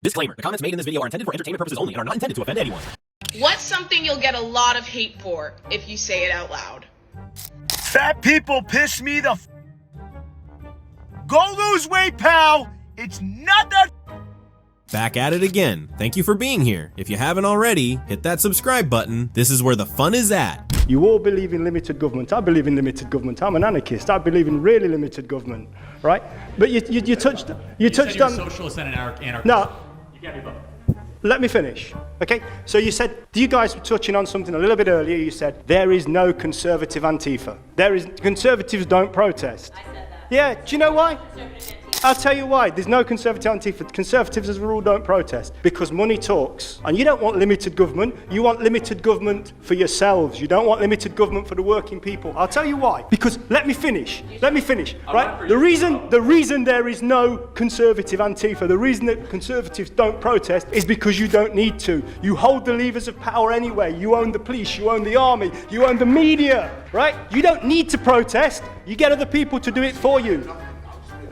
Disclaimer, the comments made in this video are intended for entertainment purposes only and are not intended to offend anyone. What's something you'll get a lot of hate for if you say it out loud? Fat people piss me the Go lose weight, pal! It's not that Back at it again. Thank you for being here. If you haven't already, hit that subscribe button. This is where the fun is at. You all believe in limited government. I believe in limited government. I'm an anarchist. I believe in really limited government, right? But you touched on socialist and an anarchist. No. You can't be both. Let me finish, okay? So you said, you guys were touching on something a little bit earlier. You said, there is no conservative Antifa. Conservatives don't protest. I said that. Yeah, do you know why? I'll tell you why. There's no conservative Antifa. Conservatives, as a rule, don't protest because money talks. And you don't want limited government. You want limited government for yourselves. You don't want limited government for the working people. I'll tell you why. Because, let me finish, right? The reason there is no conservative Antifa, the reason that conservatives don't protest is because you don't need to. You hold the levers of power anyway. You own the police, you own the army, you own the media, right? You don't need to protest. You get other people to do it for you.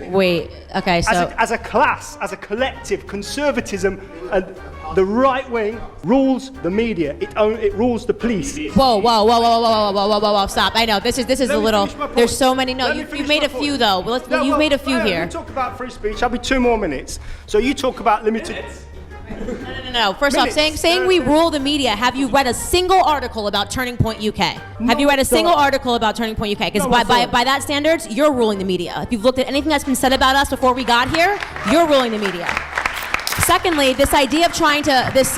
Wait, okay, so... As a class, as a collective, conservatism and the right wing rules the media. It rules the police. Whoa, stop. I know, this is a little... There's so many... No, you've made a few, though. You've made a few here. We talk about free speech. I'll be 2 more minutes. So you talk about limited... No. First off, saying we rule the media, have you read a single article about Turning Point UK? Have you read a single article about Turning Point UK? Because by that standards, you're ruling the media. If you've looked at anything that's been said about us before we got here, you're ruling the media. Secondly, this idea of trying to,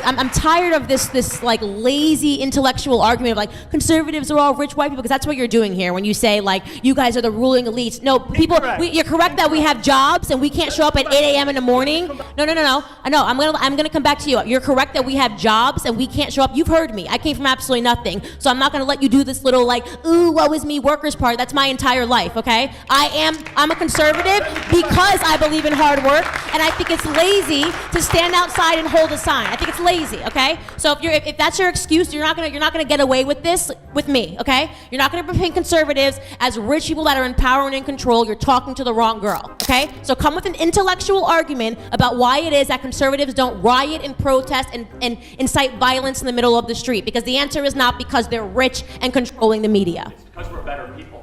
I'm tired of this like lazy intellectual argument of like conservatives are all rich white people, because that's what you're doing here when you say like you guys are the ruling elites. No, people, you're correct that we have jobs and we can't show up at 8 a.m. in the morning. No. I'm gonna come back to you. You're correct that we have jobs and we can't show up. You've heard me. I came from absolutely nothing, so I'm not gonna let you do this little like ooh woe is me workers part. That's my entire life. Okay, I'm a conservative because I believe in hard work, and I think it's lazy to stand outside and hold a sign. I think it's lazy, okay? So if that's your excuse, you're not gonna get away with this with me, okay? You're not gonna paint conservatives as rich people that are in power and in control. You're talking to the wrong girl, okay? So come with an intellectual argument about why it is that conservatives don't riot and protest and incite violence in the middle of the street, because the answer is not because they're rich and controlling the media. It's because we're better people.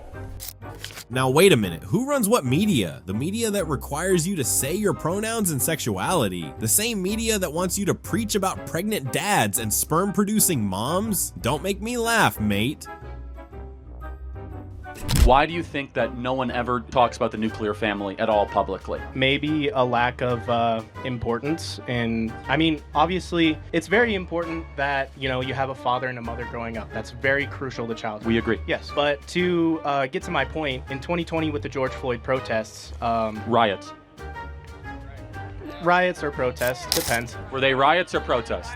Now wait a minute, who runs what media? The media that requires you to say your pronouns and sexuality? The same media that wants you to preach about pregnant dads and sperm-producing moms? Don't make me laugh, mate. Why do you think that no one ever talks about the nuclear family at all publicly? Maybe a lack of importance. And I mean, obviously, it's very important that, you have a father and a mother growing up. That's very crucial to childhood. We agree. Yes, but to get to my point, in 2020 with the George Floyd protests... Riots. Riots or protests, depends. Were they riots or protests?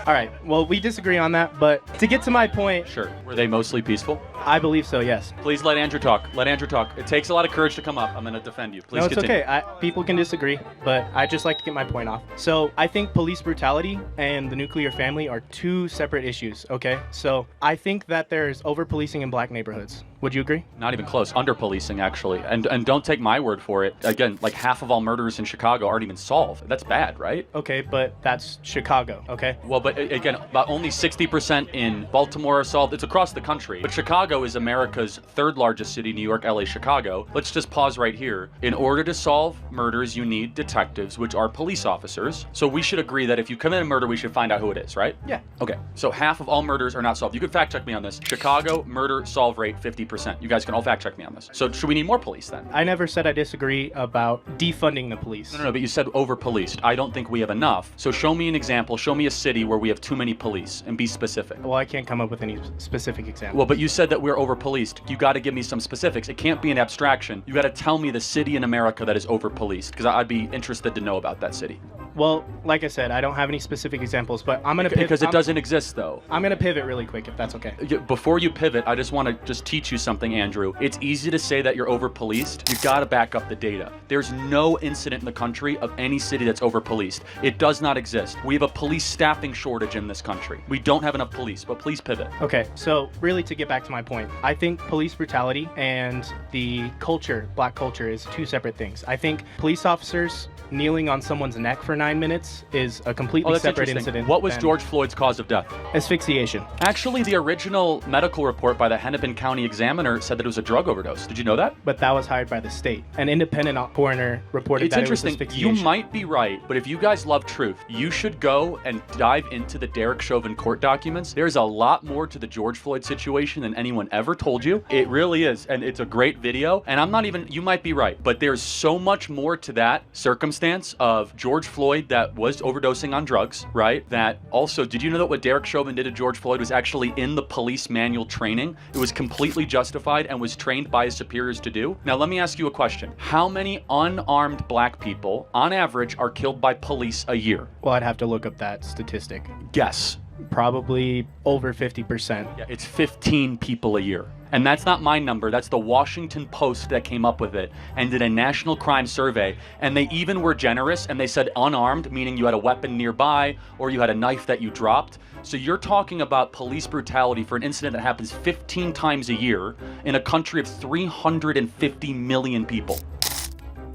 All right, well, we disagree on that, but to get to my point... Sure. Were they mostly peaceful? I believe so, yes. Please let Andrew talk. It takes a lot of courage to come up. I'm going to defend you. Please continue. No, it's okay. People can disagree, but I just like to get my point off. So I think police brutality and the nuclear family are 2 separate issues, okay? So I think that there's over-policing in black neighborhoods. Would you agree? Not even close. Under-policing, actually. And don't take my word for it. Again, like half of all murders in Chicago aren't even solved. That's bad, right? Okay, but that's Chicago, okay? Well, but again, about only 60% in Baltimore are solved. It's across the country. But Chicago is America's 3rd largest city, New York, LA, Chicago. Let's just pause right here. In order to solve murders, you need detectives, which are police officers. So we should agree that if you commit a murder, we should find out who it is, right? Yeah. Okay, so half of all murders are not solved. You could fact check me on this. Chicago murder solve rate 50%. You guys can all fact check me on this. So should we need more police then? I never said I disagree about defunding the police. No, but you said over-policed. I don't think we have enough. So show me an example. Show me a city where we have too many police and be specific. Well, I can't come up with any specific example. Well, but you said that we're over-policed. You got to give me some specifics. It can't be an abstraction. You got to tell me the city in America that is over-policed, because I'd be interested to know about that city. Well, like I said, I don't have any specific examples, but I'm gonna because it doesn't exist though. I'm gonna pivot really quick if that's okay. Before you pivot, I just want to just teach you something, Andrew. It's easy to say that you're over-policed. You got to back up the data. There's no incident in the country of any city that's over-policed. It does not exist. We have a police staffing shortage in this country. We don't have enough police, but please pivot. Okay, so really to get back to my point, I think police brutality and the culture, black culture, is two separate things. I think police officers kneeling on someone's neck for 9 minutes is a completely separate incident. What was George Floyd's cause of death? Asphyxiation. Actually, the original medical report by the Hennepin County Examiner said that it was a drug overdose. Did you know that? But that was hired by the state. An independent coroner reported that it was interesting. asphyxiation. You might be right, but if you guys love truth, you should go and dive into the Derek Chauvin court documents. There's a lot more to the George Floyd situation than anyone ever told you. It really is, and it's a great video. And I'm not even, you might be right, but there's so much more to that circumstance of George Floyd that was overdosing on drugs, right? That also, did you know that what Derek Chauvin did to George Floyd was actually in the police manual training? It was completely justified and was trained by his superiors to do. Now, let me ask you a question. How many unarmed black people, on average, are killed by police a year? Well, I'd have to look up that statistic. Guess. Probably over 50%. Yeah, it's 15 people a year. And that's not my number, that's the Washington Post that came up with it and did a national crime survey. And they even were generous and they said unarmed, meaning you had a weapon nearby or you had a knife that you dropped. So you're talking about police brutality for an incident that happens 15 times a year in a country of 350 million people.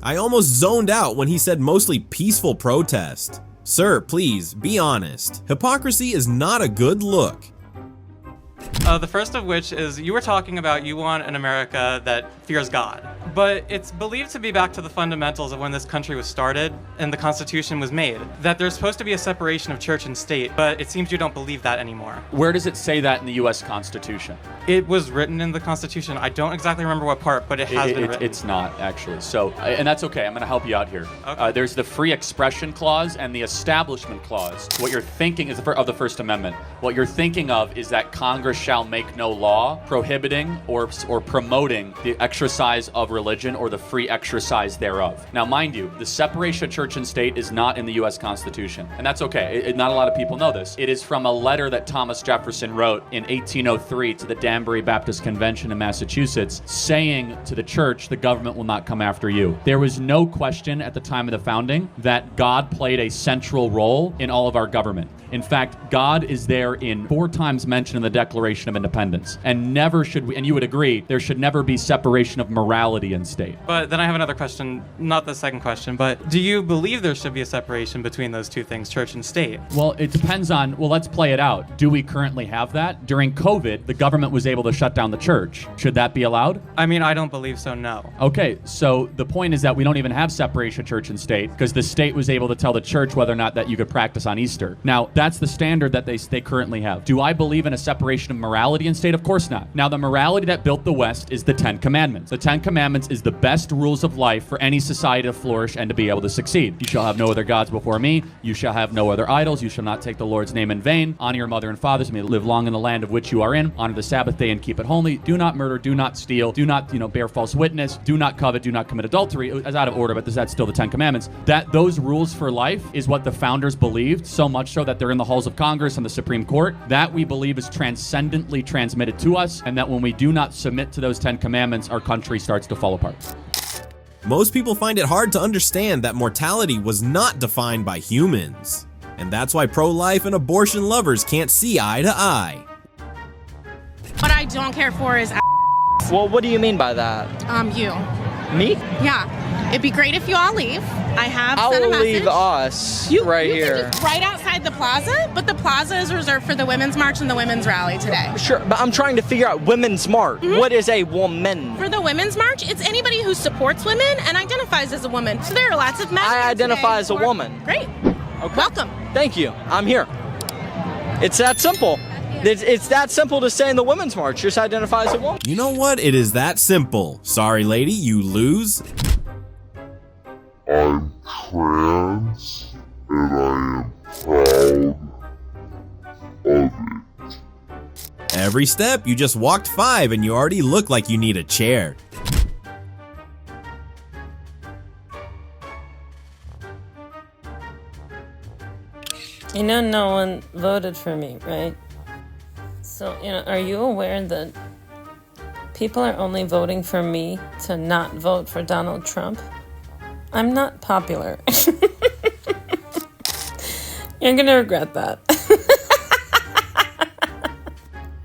I almost zoned out when he said mostly peaceful protest. Sir, please, be honest. Hypocrisy is not a good look. The first of which is you were talking about you want an America that fears God. But it's believed to be back to the fundamentals of when this country was started and the Constitution was made, that there's supposed to be a separation of church and state, but it seems you don't believe that anymore. Where does it say that in the U.S. Constitution? It was written in the Constitution. I don't exactly remember what part, but it has been written. It's not, actually. So, and that's okay. I'm going to help you out here. Okay. There's the Free Expression Clause and the Establishment Clause. What you're thinking is of the First Amendment. What you're thinking of is that Congress shall make no law prohibiting or promoting the exercise of religion or the free exercise thereof. Now, mind you, the separation of church and state is not in the U.S. Constitution, and that's okay. Not a lot of people know this. It is from a letter that Thomas Jefferson wrote in 1803 to the Danbury Baptist Convention in Massachusetts, saying to the church, the government will not come after you. There was no question at the time of the founding that God played a central role in all of our government. In fact, God is there in 4 times mentioned in the Declaration of Independence. And never should we, and you would agree, there should never be separation of morality in state. But then I have another question, not the second question, but do you believe there should be a separation between those two things, church and state? Well, it depends on, let's play it out. Do we currently have that? During COVID, the government was able to shut down the church. Should that be allowed? I mean, I don't believe so, no. Okay, so the point is that we don't even have separation of church and state because the state was able to tell the church whether or not that you could practice on Easter. Now, that's the standard that they currently have. Do I believe in a separation of morality and state? Of course not. Now, the morality that built the West is the 10 Commandments. The 10 Commandments is the best rules of life for any society to flourish and to be able to succeed. You shall have no other gods before me. You shall have no other idols. You shall not take the Lord's name in vain. Honor your mother and father, so you may live long in the land of which you are in. Honor the Sabbath day and keep it holy. Do not murder. Do not steal. Do not, bear false witness. Do not covet. Do not commit adultery. It's out of order, but that's still the 10 Commandments. Those rules for life is what the founders believed, so much so that they're in the halls of Congress and the Supreme Court. That we believe is transcendently transmitted to us, and that when we do not submit to those 10 Commandments, our country starts to fall apart. Most people find it hard to understand that mortality was not defined by humans. And that's why pro-life and abortion lovers can't see eye to eye. What I don't care for is Well, what do you mean by that? you. Me? Yeah. It'd be great if you all leave. I have I sent a will message. leave us right here. Can just right outside the plaza, but the plaza is reserved for the women's march and the women's rally today. Sure, but I'm trying to figure out women's march. Mm-hmm. What is a woman? For the women's march, it's anybody who supports women and identifies as a woman. So there are lots of men. I identify as a woman. Great. Okay. Welcome. Thank you. I'm here. It's that simple. It's that simple to say in the women's march. Just identify as a woman. You know what? It is that simple. Sorry, lady, you lose. I'm trans, and I am proud of it. Every step, you just walked 5 and you already look like you need a chair. You know, no one voted for me, right? So, are you aware that people are only voting for me to not vote for Donald Trump? I'm not popular. You're gonna regret that.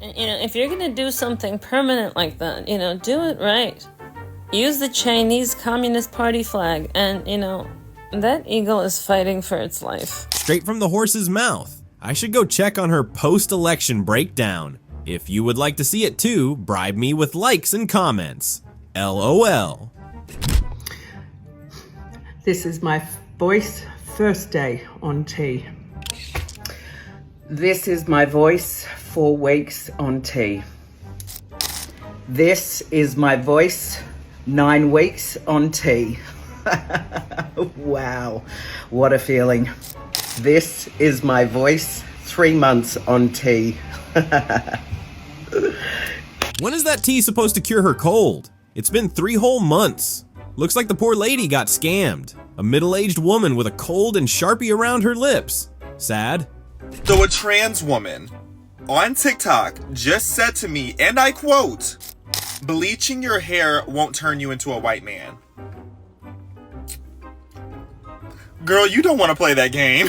If you're gonna do something permanent like that, do it right. Use the Chinese Communist Party flag, and, that eagle is fighting for its life. Straight from the horse's mouth. I should go check on her post-election breakdown. If you would like to see it too, bribe me with likes and comments. LOL. This is my voice first day on T. This is my voice 4 weeks on T. This is my voice 9 weeks on T. Wow, what a feeling. This is my voice 3 months on T. When is that tea supposed to cure her cold? It's been 3 whole months. Looks like the poor lady got scammed. A middle-aged woman with a cold and Sharpie around her lips. Sad. So a trans woman on TikTok just said to me, and I quote, "Bleaching your hair won't turn you into a white man." Girl, you don't want to play that game.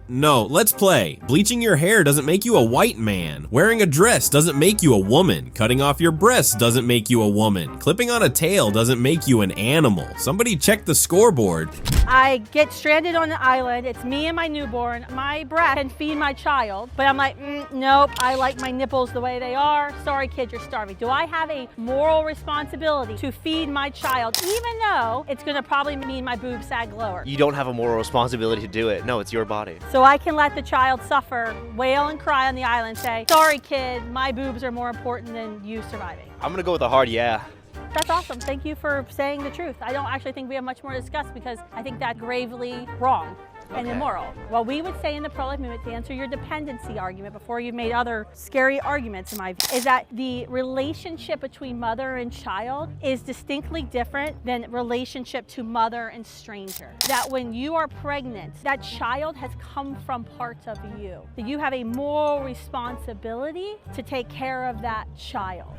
No, let's play. Bleaching your hair doesn't make you a white man. Wearing a dress doesn't make you a woman. Cutting off your breasts doesn't make you a woman. Clipping on a tail doesn't make you an animal. Somebody check the scoreboard. I get stranded on the island. It's me and my newborn. My breast can feed my child, but I'm like, nope, I like my nipples the way they are. Sorry, kid, you're starving. Do I have a moral responsibility to feed my child, even though it's gonna probably mean my boobs sag lower? You don't have a moral responsibility to do it. No, it's your body. So I can let the child suffer, wail and cry on the island, say, sorry, kid, my boobs are more important than you surviving. I'm gonna go with a hard yeah. That's awesome. Thank you for saying the truth. I don't actually think we have much more to discuss because I think that's gravely wrong and immoral. What we would say in the pro-life movement, to answer your dependency argument before you've made other scary arguments in my view, is that the relationship between mother and child is distinctly different than relationship to mother and stranger. That when you are pregnant, that child has come from parts of you. That you have a moral responsibility to take care of that child.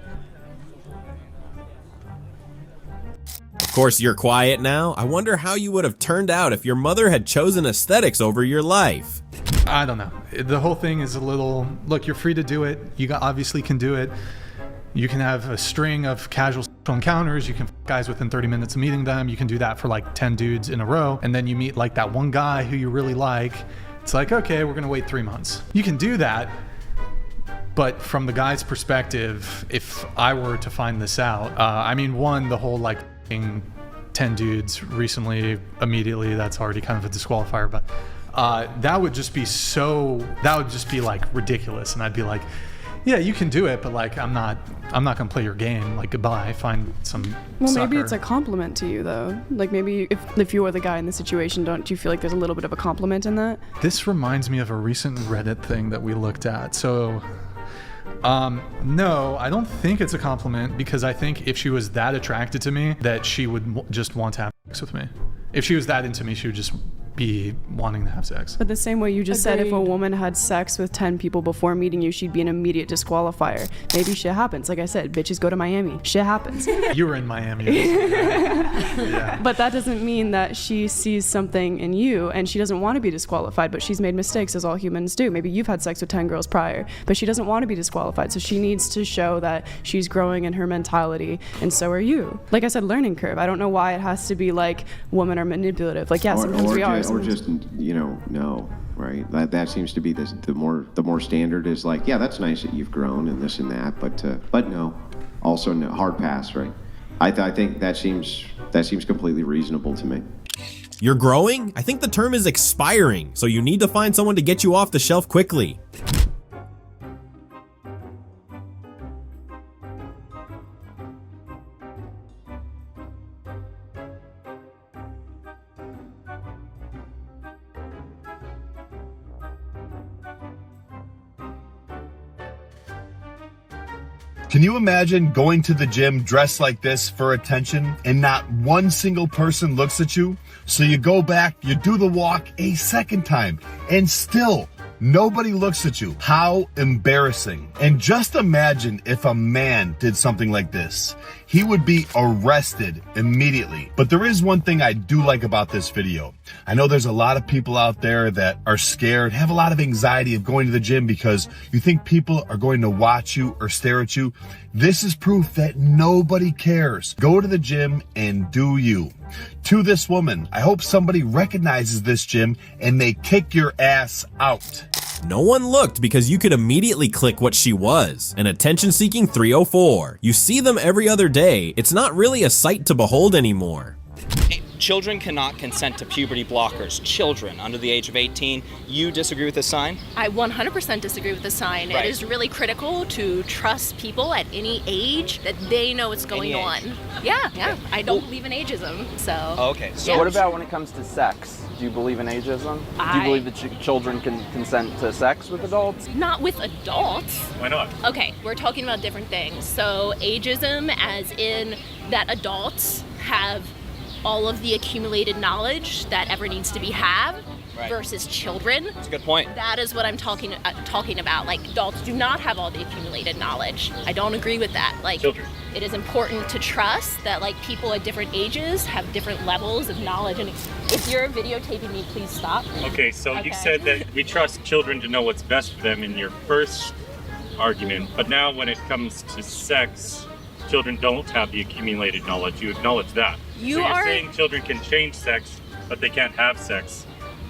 Of course, you're quiet now. I wonder how you would have turned out if your mother had chosen aesthetics over your life. I don't know. The whole thing is a little, look, you're free to do it. You obviously can do it. You can have a string of casual sexual encounters. You can f guys within 30 minutes of meeting them. You can do that for like 10 dudes in a row. And then you meet like that one guy who you really like. It's like, okay, we're gonna wait 3 months. You can do that. But from the guy's perspective, if I were to find this out, I mean, one, the whole like 10 dudes recently, immediately, that's already kind of a disqualifier, but that would just be like ridiculous. And I'd be like, yeah, you can do it, but like, I'm not gonna play your game. Like, goodbye, find some Well, sucker. maybe it's a compliment to you though. Like maybe if you were the guy in the situation, don't you feel like there's a little bit of a compliment in that? This reminds me of a recent Reddit thing that we looked at. So, no, I don't think it's a compliment, because I think if she was that attracted to me, that she would just want to have sex with me. If she was that into me, she would just be wanting to have sex. But the same way you just said, if a woman had sex with 10 people before meeting you, she'd be an immediate disqualifier. Maybe shit happens. Like I said, bitches go to Miami. Shit happens. You were in Miami. Yeah. But that doesn't mean that she sees something in you and she doesn't want to be disqualified, but she's made mistakes, as all humans do. Maybe you've had sex with 10 girls prior, but she doesn't want to be disqualified. So she needs to show that she's growing in her mentality, and so are you. Like I said, learning curve. I don't know why it has to be like women are manipulative. Like, yeah, sometimes we are. Or just, no, right? That seems to be the more standard is like, yeah, that's nice that you've grown and this and that, but no, also no, hard pass, right? I think that seems completely reasonable to me. You're growing? I think the term is expiring, so you need to find someone to get you off the shelf quickly. Can you imagine going to the gym dressed like this for attention and not one single person looks at you? So you go back, you do the walk a second time, and still nobody looks at you. How embarrassing. And just imagine if a man did something like this. He would be arrested immediately. But there is one thing I do like about this video. I know there's a lot of people out there that are scared, have a lot of anxiety of going to the gym because you think people are going to watch you or stare at you. This is proof that nobody cares. Go to the gym and do you. To this woman, I hope somebody recognizes this gym and they kick your ass out. No one looked because you could immediately click what she was, an attention-seeking 304. You see them every other day. It's not really a sight to behold anymore. Children cannot consent to puberty blockers. Children under the age of 18. You disagree with this sign? I 100% disagree with this sign. Right. It is really critical to trust people at any age that they know what's going on. Yeah. I don't believe in ageism, so. Okay. So what about when it comes to sex? Do you believe in ageism? Do you believe that children can consent to sex with adults? Not with adults. Why not? Okay, we're talking about different things. So ageism as in that adults have all of the accumulated knowledge that ever needs to be had versus children. That's a good point. That is what I'm talking about. Like, adults do not have all the accumulated knowledge. I don't agree with that. Like, Children. It is important to trust that like people at different ages have different levels of knowledge. And if you're videotaping me, please stop. Okay, so you said that we trust children to know what's best for them in your first argument, but now when it comes to sex, children don't have the accumulated knowledge. You acknowledge that. So you're saying children can change sex, but they can't have sex.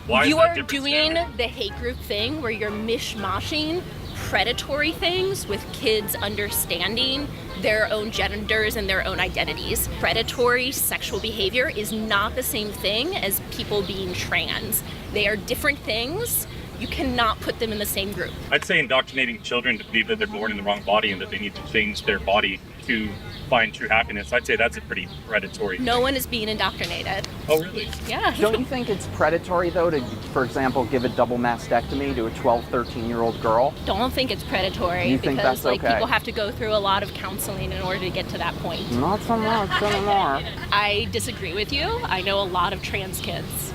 Why is You that are different doing standard? the hate group thing where you're mishmashing predatory things with kids understanding their own genders and their own identities. Predatory sexual behavior is not the same thing as people being trans. They are different things. You cannot put them in the same group. I'd say indoctrinating children to believe that they're born in the wrong body and that they need to change their body to find true happiness. I'd say that's a pretty predatory No thing. one is being indoctrinated. Oh, really? Yeah. Don't you think it's predatory, though, to, for example, give a double mastectomy to a 12, 13-year-old girl? Don't think it's predatory You think because that's like okay? people have to go through a lot of counseling in order to get to that point. Not so much anymore. I disagree with you. I know a lot of trans kids.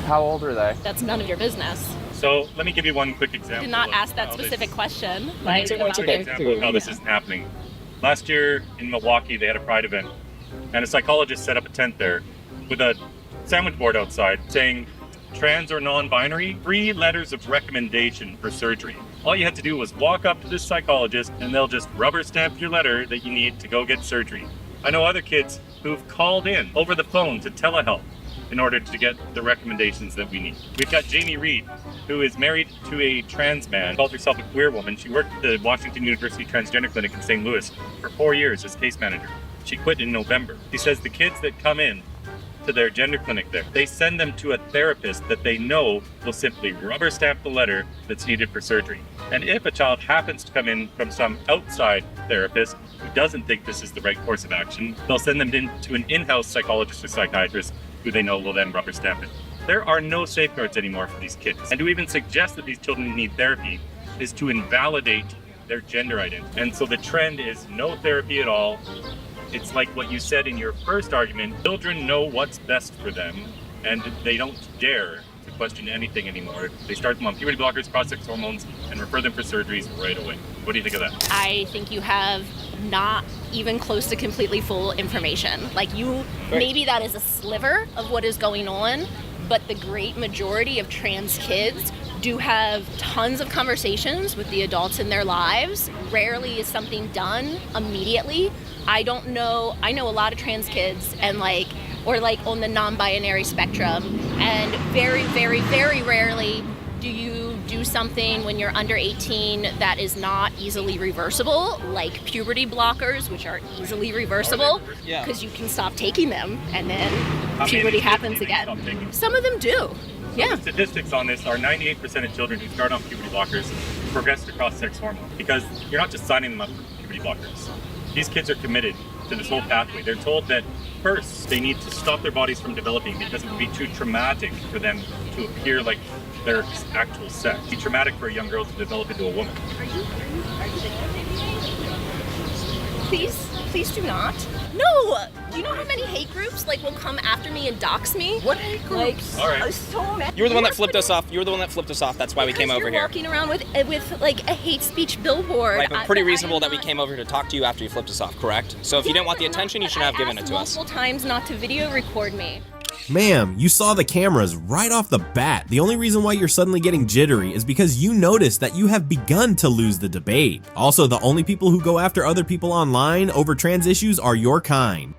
How old are they? That's none of your business. So let me give you one quick example. Did not of ask that how specific question. Let me Like, take one about quick their- example of how this isn't happening. Last year in Milwaukee, they had a pride event, and a psychologist set up a tent there with a sandwich board outside saying, trans or non-binary, 3 letters of recommendation for surgery. All you had to do was walk up to this psychologist and they'll just rubber stamp your letter that you need to go get surgery. I know other kids who've called in over the phone to telehealth in order to get the recommendations that we need. We've got Jamie Reed, who is married to a trans man, calls herself a queer woman. She worked at the Washington University Transgender Clinic in St. Louis for 4 years as case manager. She quit in November. She says the kids that come in to their gender clinic there, they send them to a therapist that they know will simply rubber stamp the letter that's needed for surgery. And if a child happens to come in from some outside therapist who doesn't think this is the right course of action, they'll send them in to an in-house psychologist or psychiatrist who they know will then rubber stamp it. There are no safeguards anymore for these kids. And to even suggest that these children need therapy is to invalidate their gender identity. And so the trend is no therapy at all. It's like what you said in your first argument. Children know what's best for them, and they don't dare to question anything anymore. They start them on puberty blockers, cross-sex hormones, and refer them for surgeries right away. What do you think of that? I think you have not even close to completely full information. Like maybe that is a sliver of what is going on, but the great majority of trans kids do have tons of conversations with the adults in their lives. Rarely is something done immediately. I know a lot of trans kids and or on the non-binary spectrum, and very, very, very rarely do you do something when you're under 18 that is not easily reversible, like puberty blockers, which are easily reversible because you can stop taking them and then puberty happens again. Some of them do. Yeah. The statistics on this are 98% of children who start on puberty blockers progress to cross-sex hormone, because you're not just signing them up for puberty blockers. These kids are committed to this whole pathway. They're told that first they need to stop their bodies from developing because it would be too traumatic for them to appear like their actual sex. It'd be traumatic for a young girl to develop into a woman. Please do not. No! Do you know how many hate groups will come after me and dox me? What hate groups? All right. So many. You were the one that flipped us off. That's why we came over here. Walking around with a hate speech billboard. Right, but pretty reasonable that we came over here to talk to you after you flipped us off, correct? So if you didn't want the attention, you shouldn't have given it to us. Multiple times not to video record me. Ma'am, you saw the cameras right off the bat. The only reason why you're suddenly getting jittery is because you noticed that you have begun to lose the debate. Also, the only people who go after other people online over trans issues are your kind.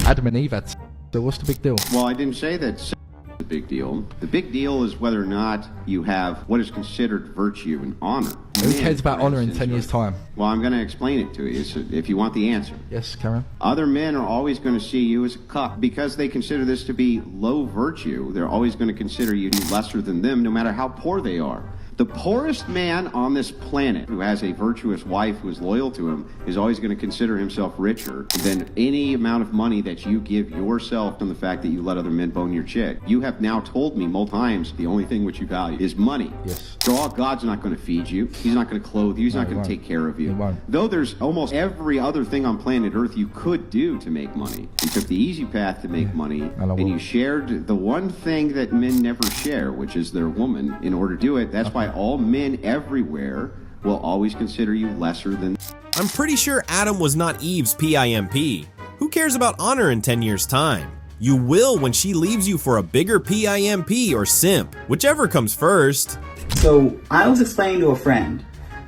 Adam and Eve had so what's the big deal? Well, I didn't say that's the big deal. The big deal is whether or not you have what is considered virtue and honor. Who cares about honor in 10 years' time? Well, I'm going to explain it to you if you want the answer. Yes, Karen. Other men are always going to see you as a cuck. Because they consider this to be low virtue, they're always going to consider you lesser than them, no matter how poor they are. The poorest man on this planet who has a virtuous wife who is loyal to him is always going to consider himself richer than any amount of money that you give yourself from the fact that you let other men bone your chick. You have now told me multiple times the only thing which you value is money. Yes. So all God's not going to feed you. He's not going to clothe you. He's not going to take care of you. Though there's almost every other thing on planet Earth you could do to make money. You took the easy path to make money, and you shared the one thing that men never share, which is their woman. In order to do it, that's why all men everywhere will always consider you lesser than. I'm pretty sure Adam was not Eve's PIMP. Who cares about honor in 10 years' time? You will when she leaves you for a bigger PIMP or simp, whichever comes first. So I was explaining to a friend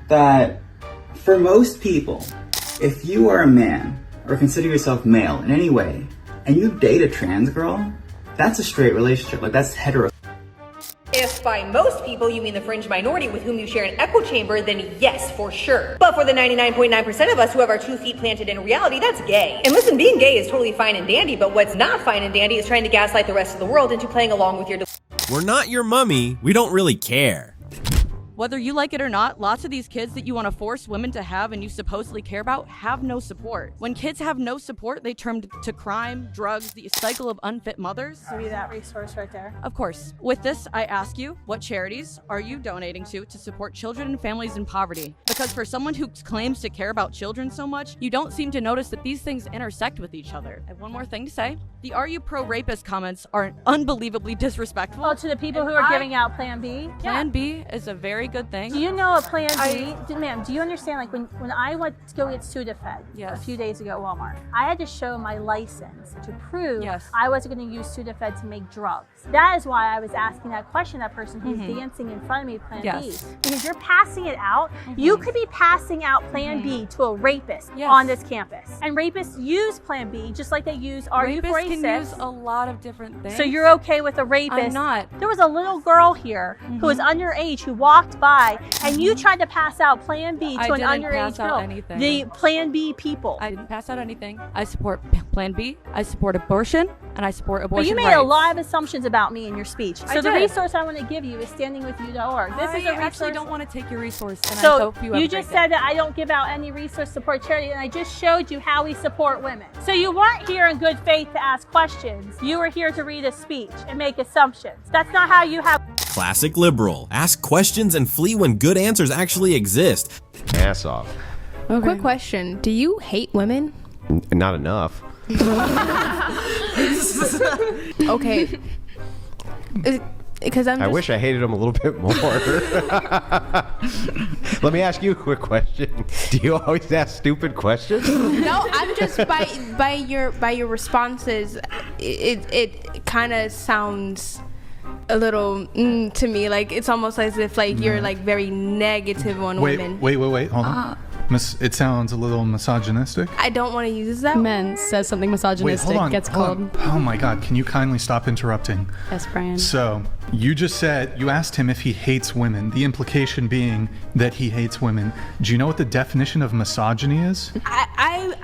that for most people, if you are a man or consider yourself male in any way, and you date a trans girl, that's a straight relationship. That's hetero. If by most people you mean the fringe minority with whom you share an echo chamber, then yes, for sure. But for the 99.9% of us who have our 2 feet planted in reality, that's gay. And listen, being gay is totally fine and dandy, but what's not fine and dandy is trying to gaslight the rest of the world into playing along with your. We're not your mummy. We don't really care. Whether you like it or not, lots of these kids that you want to force women to have and you supposedly care about have no support. When kids have no support, they turn to crime, drugs, the cycle of unfit mothers. Give you that resource right there. Of course. With this, I ask you, what charities are you donating to support children and families in poverty? Because for someone who claims to care about children so much, you don't seem to notice that these things intersect with each other. I have one more thing to say. The "Are you pro-rapist" comments are unbelievably disrespectful. Oh, to the people who are giving out Plan B? Plan B is a very good thing. Do you know a Plan B? Ma'am, do you understand, when I went to go get Sudafed a few days ago at Walmart, I had to show my license to prove I wasn't going to use Sudafed to make drugs. That is why I was asking that question, that person who's dancing in front of me, Plan B. Because you're passing it out. You could be passing out Plan B to a rapist on this campus. And rapists use Plan B just like they use RU486. Rapists can use a lot of different things. So you're okay with a rapist? I'm not. There was a little girl here who was underage who walked by and you tried to pass out Plan B to an underage girl. Anything. The Plan B people. I didn't pass out anything. I support Plan B. I support abortion, and I support abortion But you made rights. a lot of assumptions about me in your speech. I So the did. resource I want to give you is standingwithyou.org. This is a resource. I actually don't want to take your resource, and I So hope you have you a great just day. said that I don't give out any resource support charity, and I just showed you how we support women. So you weren't here in good faith to ask questions. You were here to read a speech and make assumptions. That's not how you have. Classic liberal. Ask questions and flee when good answers actually exist. Ass off. Quick question. Do you hate women? Not enough. Okay. Because I wish I hated them a little bit more. Let me ask you a quick question. Do you always ask stupid questions? No, I'm just by your responses. It kind of sounds a little to me like it's almost as if you're very negative on women. Wait, hold on. It sounds a little misogynistic. I don't want to use that. Men says something misogynistic gets called. Oh my God, can you kindly stop interrupting? Yes, Brian. So, you just said, you asked him if he hates women, the implication being that he hates women. Do you know what the definition of misogyny is?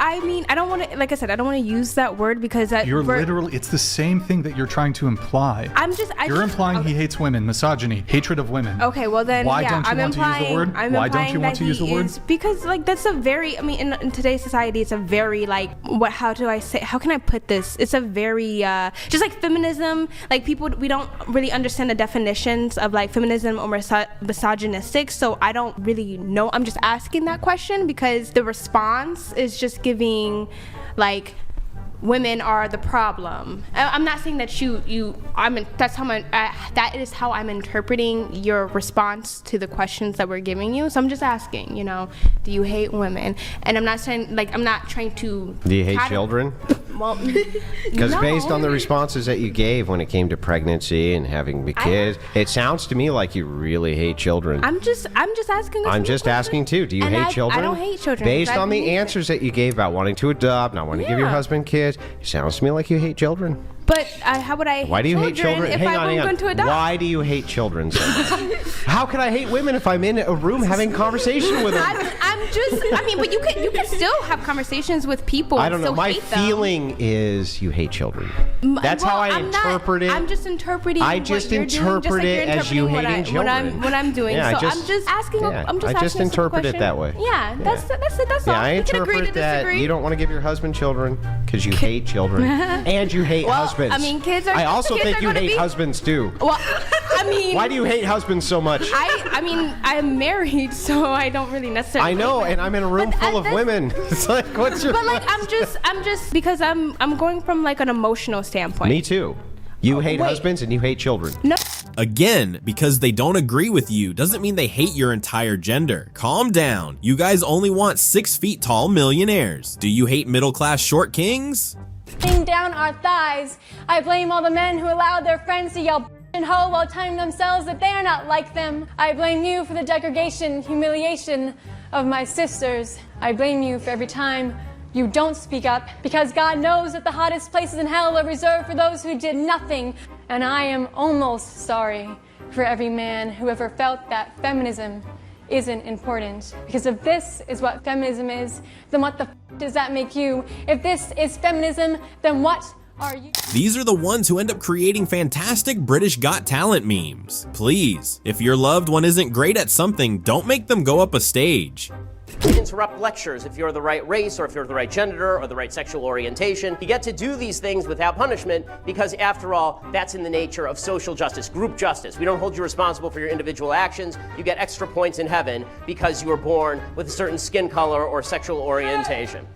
I mean, I don't want to, like I said, I don't want to use that word because it's the same thing that you're trying to imply. You're implying he hates women, misogyny, hatred of women. Okay, well then, Why don't you want to use the word? Why don't you want to use the word? Because that's a very, I mean, in today's society, it's a very how can I put this? It's a very, just like feminism, people, we don't really understand the definitions of feminism or misogynistic, so I don't really know. I'm just asking that question because the response is just giving like women are the problem. I'm not saying that that is how I'm interpreting your response to the questions that we're giving you. So I'm just asking, do you hate women? And I'm not saying, like, I'm not trying to. Do you hate children? Well, because no. based on the responses that you gave when it came to pregnancy and having the kids, it sounds to me like you really hate children. I'm just asking. I'm just asking too. Do you hate children? I don't hate children. Based on the answers that you gave about wanting to adopt, not wanting to give your husband kids, it sounds to me like you hate children. But how would I? Why do you hate children? If Hang I on. going to adopt? Why do you hate children so much? How can I hate women if I'm in a room having conversation with them? But you can still have conversations with people. I don't know. And My still hate them. feeling is you hate children. That's how I interpret it. I'm just interpreting. I just what you're doing, interpret it as you hating children. What I'm doing. Yeah, so I'm just asking. Yeah, I'm just I just asking interpret it that way. Yeah, that's it. That's all. Yeah, I We can agree to interpret that disagree. you don't want to give your husband children because you hate children and you hate husbands. I mean, kids are. I also kids think are you gonna hate be, husbands too. Well, I mean. Why do you hate husbands so much? I mean, I'm married, so I don't really necessarily. I know, and I'm in a room full of women. It's like, what's your? But like, I'm just because I'm going from like an emotional standpoint. Me too. You hate husbands and you hate children. No. Again, because they don't agree with you doesn't mean they hate your entire gender. Calm down. You guys only want 6 feet tall millionaires. Do you hate middle class short kings? Down our thighs, I blame all the men who allowed their friends to yell and ho while telling themselves that they are not like them. I blame you for the degradation, humiliation of my sisters. I blame you for every time you don't speak up, because God knows that the hottest places in hell are reserved for those who did nothing. And I am almost sorry for every man who ever felt that feminism isn't important. Because if this is what feminism is, then what the does that make you? If this is feminism, then what are you? These are the ones who end up creating fantastic British Got Talent memes. Please, if your loved one isn't great at something, don't make them go up a stage. Interrupt lectures if you're the right race or if you're the right gender or the right sexual orientation. You get to do these things without punishment because, after all, that's in the nature of social justice, group justice. We don't hold you responsible for your individual actions. You get extra points in heaven because you were born with a certain skin color or sexual orientation.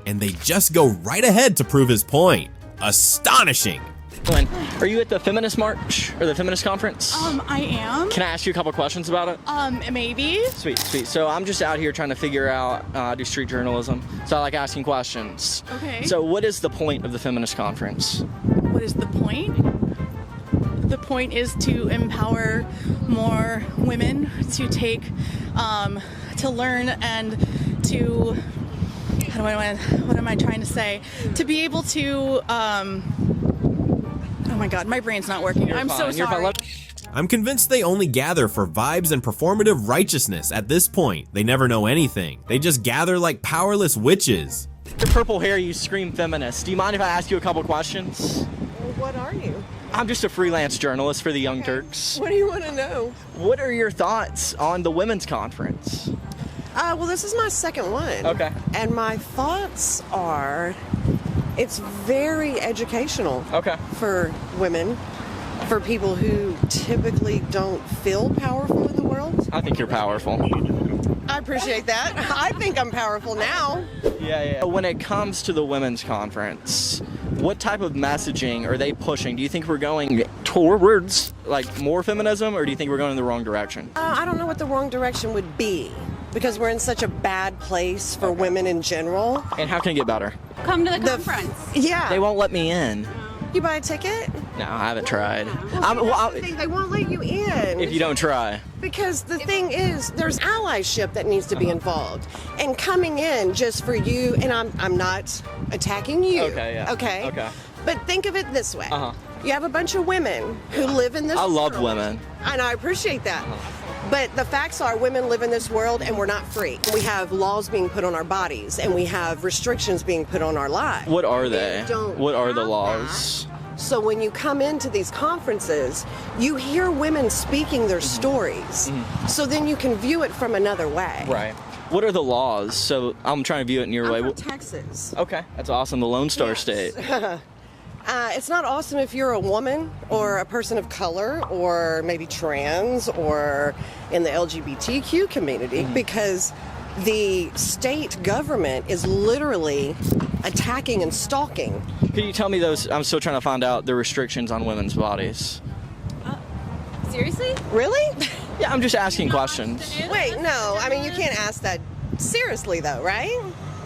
And they just go right ahead to prove his point. Astonishing. Are you at the feminist march or the feminist conference? I am. Can I ask you a couple questions about it? Maybe. Sweet. So I'm just out here trying to figure out, do street journalism. So I like asking questions. Okay. So what is the point of the feminist conference? What is the point? The point is to empower more women to take, to learn and to, what am I trying to say? To be able to, oh my God, my brain's not working. I'm so sorry. I'm convinced they only gather for vibes and performative righteousness at this point. They never know anything. They just gather like powerless witches. Your purple hair, you scream feminist. Do you mind if I ask you a couple questions? What are you? I'm just a freelance journalist for the Young Turks. What do you want to know? What are your thoughts on the women's conference? Well, this is my second one. Okay. And my thoughts are, it's very educational. Okay. For women, for people who typically don't feel powerful in the world. I think you're powerful. I appreciate that. I think I'm powerful now. Yeah. When it comes to the women's conference, what type of messaging are they pushing? Do you think we're going towards like more feminism, or do you think we're going in the wrong direction? I don't know what the wrong direction would be, because we're in such a bad place for women in general. And how can it get better? Come to the conference. Yeah. They won't let me in. You buy a ticket? No, I haven't tried. They won't let you in. If you don't try. Because the thing is, there's allyship that needs to be involved. And coming in just for you, and I'm not attacking you. Okay, yeah. Okay? But think of it this way. Uh-huh. You have a bunch of women who live in this world. I love women. And I appreciate that. But the facts are, women live in this world and we're not free. We have laws being put on our bodies and we have restrictions being put on our lives. What are they? What are the laws? So when you come into these conferences, you hear women speaking their stories. So then you can view it from another way. Right. What are the laws? So I'm trying to view it in your way. From Texas. Okay, that's awesome. The Lone Star State. It's not awesome if you're a woman or a person of color or maybe trans or in the LGBTQ community because the state government is literally attacking and stalking. Can you tell me those? I'm still trying to find out the restrictions on women's bodies. Seriously? Really? Yeah, I'm just asking questions. Wait, no. I mean, you can't ask that seriously, though, right?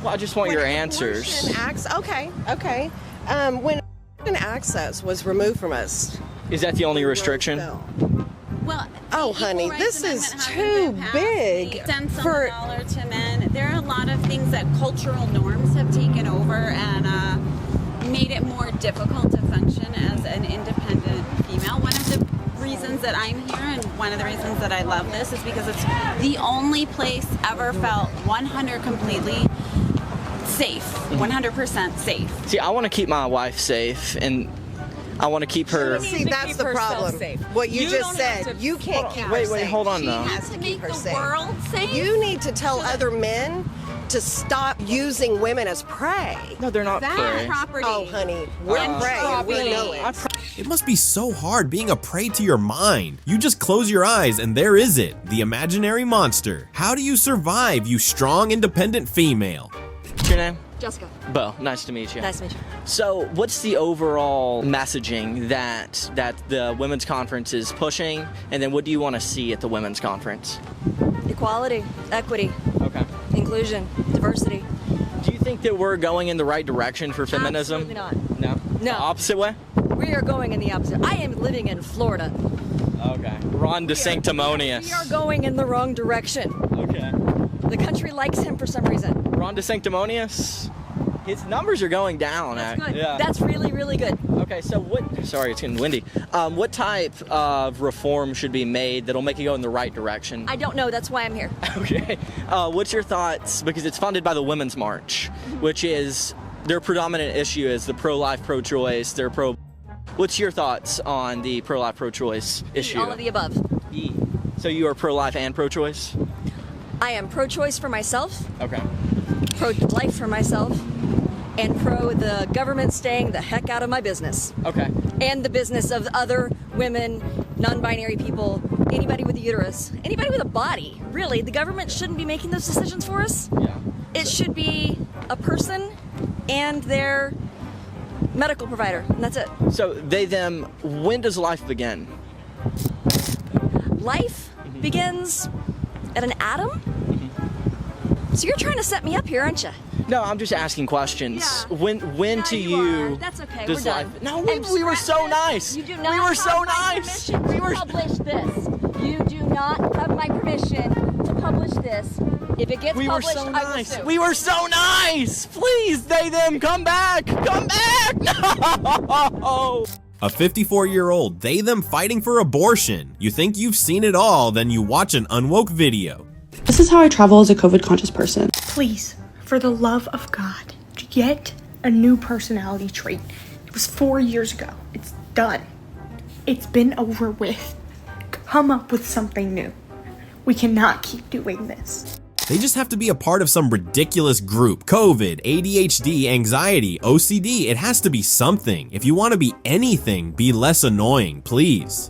Well, I just want your answers. Okay. When access was removed from us. Is that the only restriction? Well, oh, honey, this is too big for dollar to men. There are a lot of things that cultural norms have taken over and made it more difficult to function as an independent female. One of the reasons that I'm here and one of the reasons that I love this is because it's the only place ever felt 100 completely safe, 100% safe. See, I want to keep my wife safe, and I want to keep her. See, that's the problem. What you just said, you can't keep her safe. Wait, hold on, though. She has to keep her safe. You need to tell other men to stop using women as prey. No, they're not prey. Property. Oh, honey, we're prey, and we know it. It must be so hard being a prey to your mind. You just close your eyes and there is it, the imaginary monster. How do you survive, you strong, independent female? What's your name? Jessica. Bo, nice to meet you. Nice to meet you. So, what's the overall messaging that the women's conference is pushing, and then what do you want to see at the women's conference? Equality, equity, okay, inclusion, diversity. Do you think that we're going in the right direction for feminism? Absolutely not. No? No. The opposite way? We are going in the opposite. I am living in Florida. Okay. Ron DeSanctimonious. We are going in the wrong direction. Okay. The country likes him for some reason. Ron DeSanctimonious? His numbers are going down. That's good. Yeah. That's really, really good. Okay, so sorry, it's getting windy. What type of reform should be made that'll make it go in the right direction? I don't know. That's why I'm here. Okay. What's your thoughts? Because it's funded by the Women's March, which is their predominant issue is the pro-life, pro-choice. They're pro. What's your thoughts on the pro-life, pro-choice issue? All of the above. So you are pro-life and pro-choice? I am pro-choice for myself. Okay. Pro-life for myself. And pro the government staying the heck out of my business. Okay. And the business of other women, non-binary people, anybody with a uterus, anybody with a body. Really, the government shouldn't be making those decisions for us. Yeah. It should be a person and their medical provider, and that's it. So they, them, when does life begin? Life begins at an atom? So you're trying to set me up here, aren't you? No, I'm just asking questions. Yeah. When to you? That's okay. Does We're life? done. No, we were so nice. You do not we were have so my nice. permission to publish this. You do not have my permission to publish this. If it gets We were published, so I will nice. sue. We were so nice. Please, they, them, come back. Come back. No. A 54-year-old, they them fighting for abortion. You think you've seen it all, then you watch an UnWoke video. This is how I travel as a COVID conscious person. Please, for the love of God, get a new personality trait. It was 4 years ago. It's done. It's been over with. Come up with something new. We cannot keep doing this. They just have to be a part of some ridiculous group. COVID, ADHD, anxiety, OCD, it has to be something. If you want to be anything, be less annoying, please.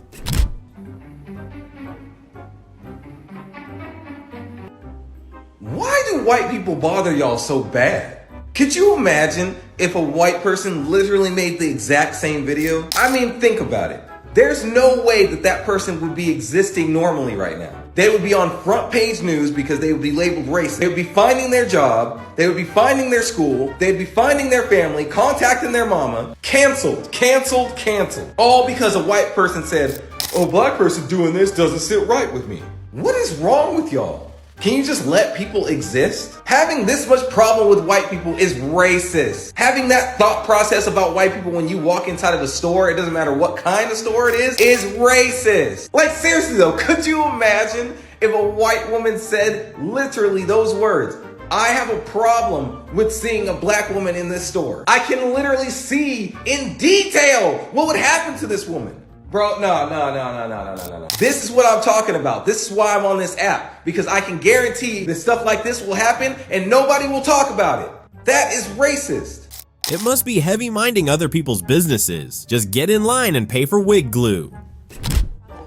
Why do white people bother y'all so bad? Could you imagine if a white person literally made the exact same video? I mean, think about it. There's no way that that person would be existing normally right now. They would be on front page news because they would be labeled racist. They would be finding their job, they would be finding their school, they'd be finding their family, contacting their mama. Canceled, canceled, canceled. All because a white person said, oh, a black person doing this doesn't sit right with me. What is wrong with y'all? Can you just let people exist? Having this much problem with white people is racist. Having that thought process about white people when you walk inside of a store, it doesn't matter what kind of store it is racist. Like seriously though, could you imagine if a white woman said literally those words? I have a problem with seeing a black woman in this store. I can literally see in detail what would happen to this woman. Bro, no. This is what I'm talking about. This is why I'm on this app. Because I can guarantee that stuff like this will happen and nobody will talk about it. That is racist. It must be heavy minding other people's businesses. Just get in line and pay for wig glue.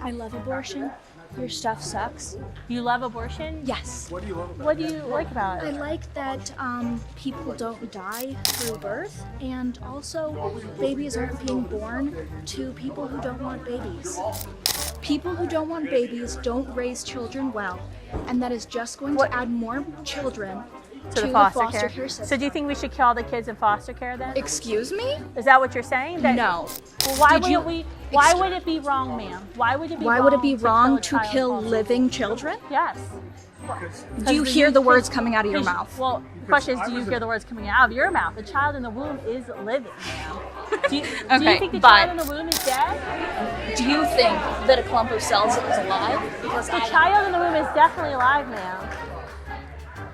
I love abortion. Your stuff sucks. You love abortion? Yes. What do you like about I it? like that people don't die through birth, and also babies aren't being born to people who don't want babies. People who don't want babies don't raise children well, and that is just going to add more children To the foster care system. So do you think we should kill all the kids in foster care then? Excuse me? Is that what you're saying? That, No. Well, why Did you- wouldn't we? Why would it be wrong, ma'am? Why would it be? Why wrong would it be wrong to to kill living children? Yes. Do you hear the words coming out of your mouth? Well, the question is, do you hear the words coming out of your mouth? The child in the womb is living, ma'am. Do you think the child in the womb is dead? Do you think that a clump of cells is alive? Because The child in the womb is definitely alive, ma'am.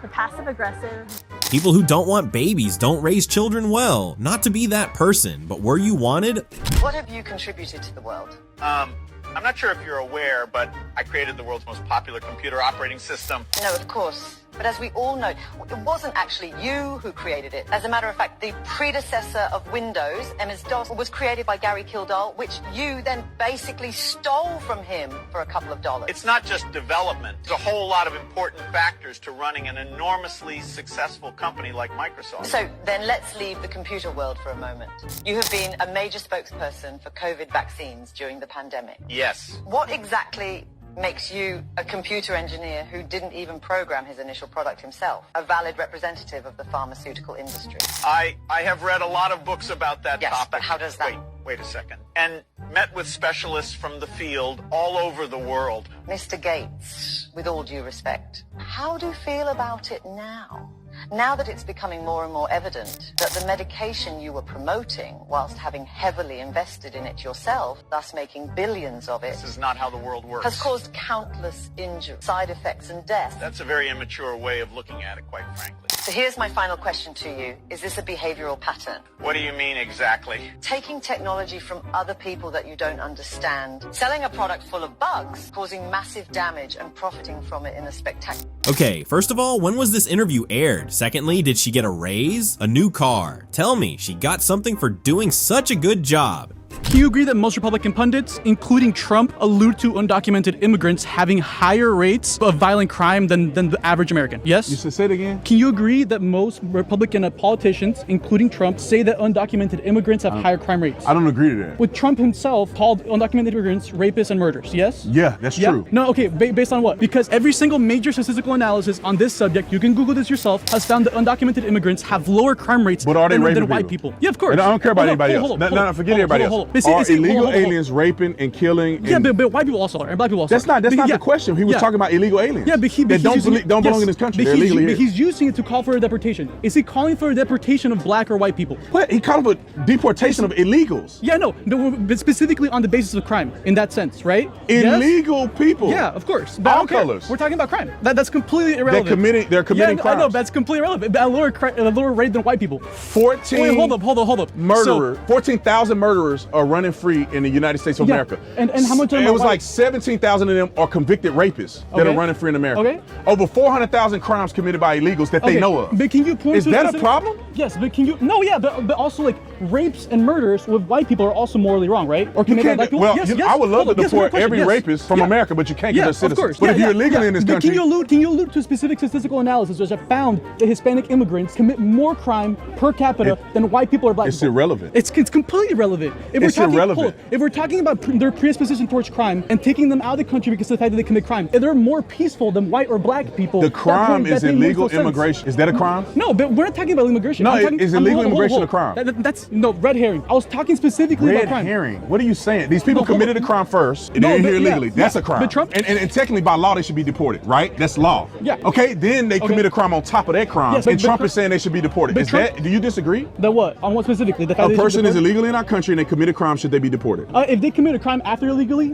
The passive aggressive. People who don't want babies don't raise children well. Not to be that person, but were you wanted? What have you contributed to the world? I'm not sure if you're aware, but I created the world's most popular computer operating system. No, of course. But as we all know, it wasn't actually you who created it. As a matter of fact, the predecessor of Windows, MS-DOS, was created by Gary Kildall, which you then basically stole from him for a couple of dollars. It's not just development. There's a whole lot of important factors to running an enormously successful company like Microsoft. So then let's leave the computer world for a moment. You have been a major spokesperson for COVID vaccines during the pandemic. Yes. What exactly makes you a computer engineer who didn't even program his initial product himself, a valid representative of the pharmaceutical industry? I have read a lot of books about that Yes, topic. but how does that... Wait a second. And met with specialists from the field all over the world. Mr. Gates, with all due respect, how do you feel about it now? Now that it's becoming more and more evident that the medication you were promoting, whilst having heavily invested in it yourself, thus making billions of it, This is not how the world works. has caused countless injuries, side effects and death. That's a very immature way of looking at it, quite frankly. So here's my final question to you. Is this a behavioral pattern? What do you mean exactly? Taking technology from other people that you don't understand, selling a product full of bugs, causing massive damage and profiting from it in a spectacular... Okay, first of all, when was this interview aired? Secondly, did she get a raise? A new car? Tell me, she got something for doing such a good job. Can you agree that most Republican pundits, including Trump, allude to undocumented immigrants having higher rates of violent crime than the average American? Yes? You should say it again. Can you agree that most Republican politicians, including Trump, say that undocumented immigrants have higher crime rates? I don't agree to that. With Trump himself called undocumented immigrants rapists and murderers, yes? Yeah, that's true. No, okay, based on what? Because every single major statistical analysis on this subject, you can Google this yourself, has found that undocumented immigrants have lower crime rates But are they raping than white people. Yeah, of course. And I don't care about anybody else. No, forget everybody else. Are illegal aliens raping and killing? Yeah, but white people also are, and black people also are. That's not the question. He was talking about illegal aliens. Yeah, but that don't belong in this country. They're illegally here. But he's using it to call for a deportation. Is he calling for a deportation of black or white people? What? He called for deportation of illegals. Yeah, no, but specifically on the basis of crime, in that sense, right? Illegal people. Yeah, of course. But all colors. We're talking about crime. That's completely irrelevant. They're committing crimes. I know, that's completely irrelevant. At a lower rate than white people. 14. Wait, hold up. Murderers. 14,000 murderers are running free in the United States of America. And how much? It was like 17,000 of them are convicted rapists that are running free in America. Okay. Over 400,000 crimes committed by illegals that they know of. But can you point Is to that a specific- problem? Yes, but can you? No, yeah, but also like rapes and murders with white people are also morally wrong, right? Or You committed by black can't, people? well, Yes, you- yes. I would love Hold to up. Yes, deport question. every Yes. rapist from Yeah. America, but you can't Yeah, get their of citizens. course. But Yeah, if you're yeah, illegal yeah. in this But country, can you allude to specific statistical analysis which have found that Hispanic immigrants commit more crime per capita than white people or black it's people? irrelevant. It's completely irrelevant. It's irrelevant. If we're talking about their predisposition towards crime and taking them out of the country because of the fact that they commit crime, if they're more peaceful than white or black people. The crime is illegal immigration. Is that a crime? No, but we're not talking about immigration. No, I'm talking, is I'm- illegal hold on, immigration hold on. a crime? That's no red herring. I was talking specifically about Red crime. herring. What are you saying? These people No, hold committed on. a crime first, and No, they're but here yeah, illegally. That's yeah. a crime. But Trump- and technically by law they should be deported, right? That's law. Yeah. Okay, then they commit a crime on top of that crime, Yes, but- and but Trump Trump- is saying they should be deported. but Is Trump- that? Do you disagree? The what? On what specifically? The fact A that they should person be is deported? illegally in our country and they commit a crime. Should they be deported? If they commit a crime after illegally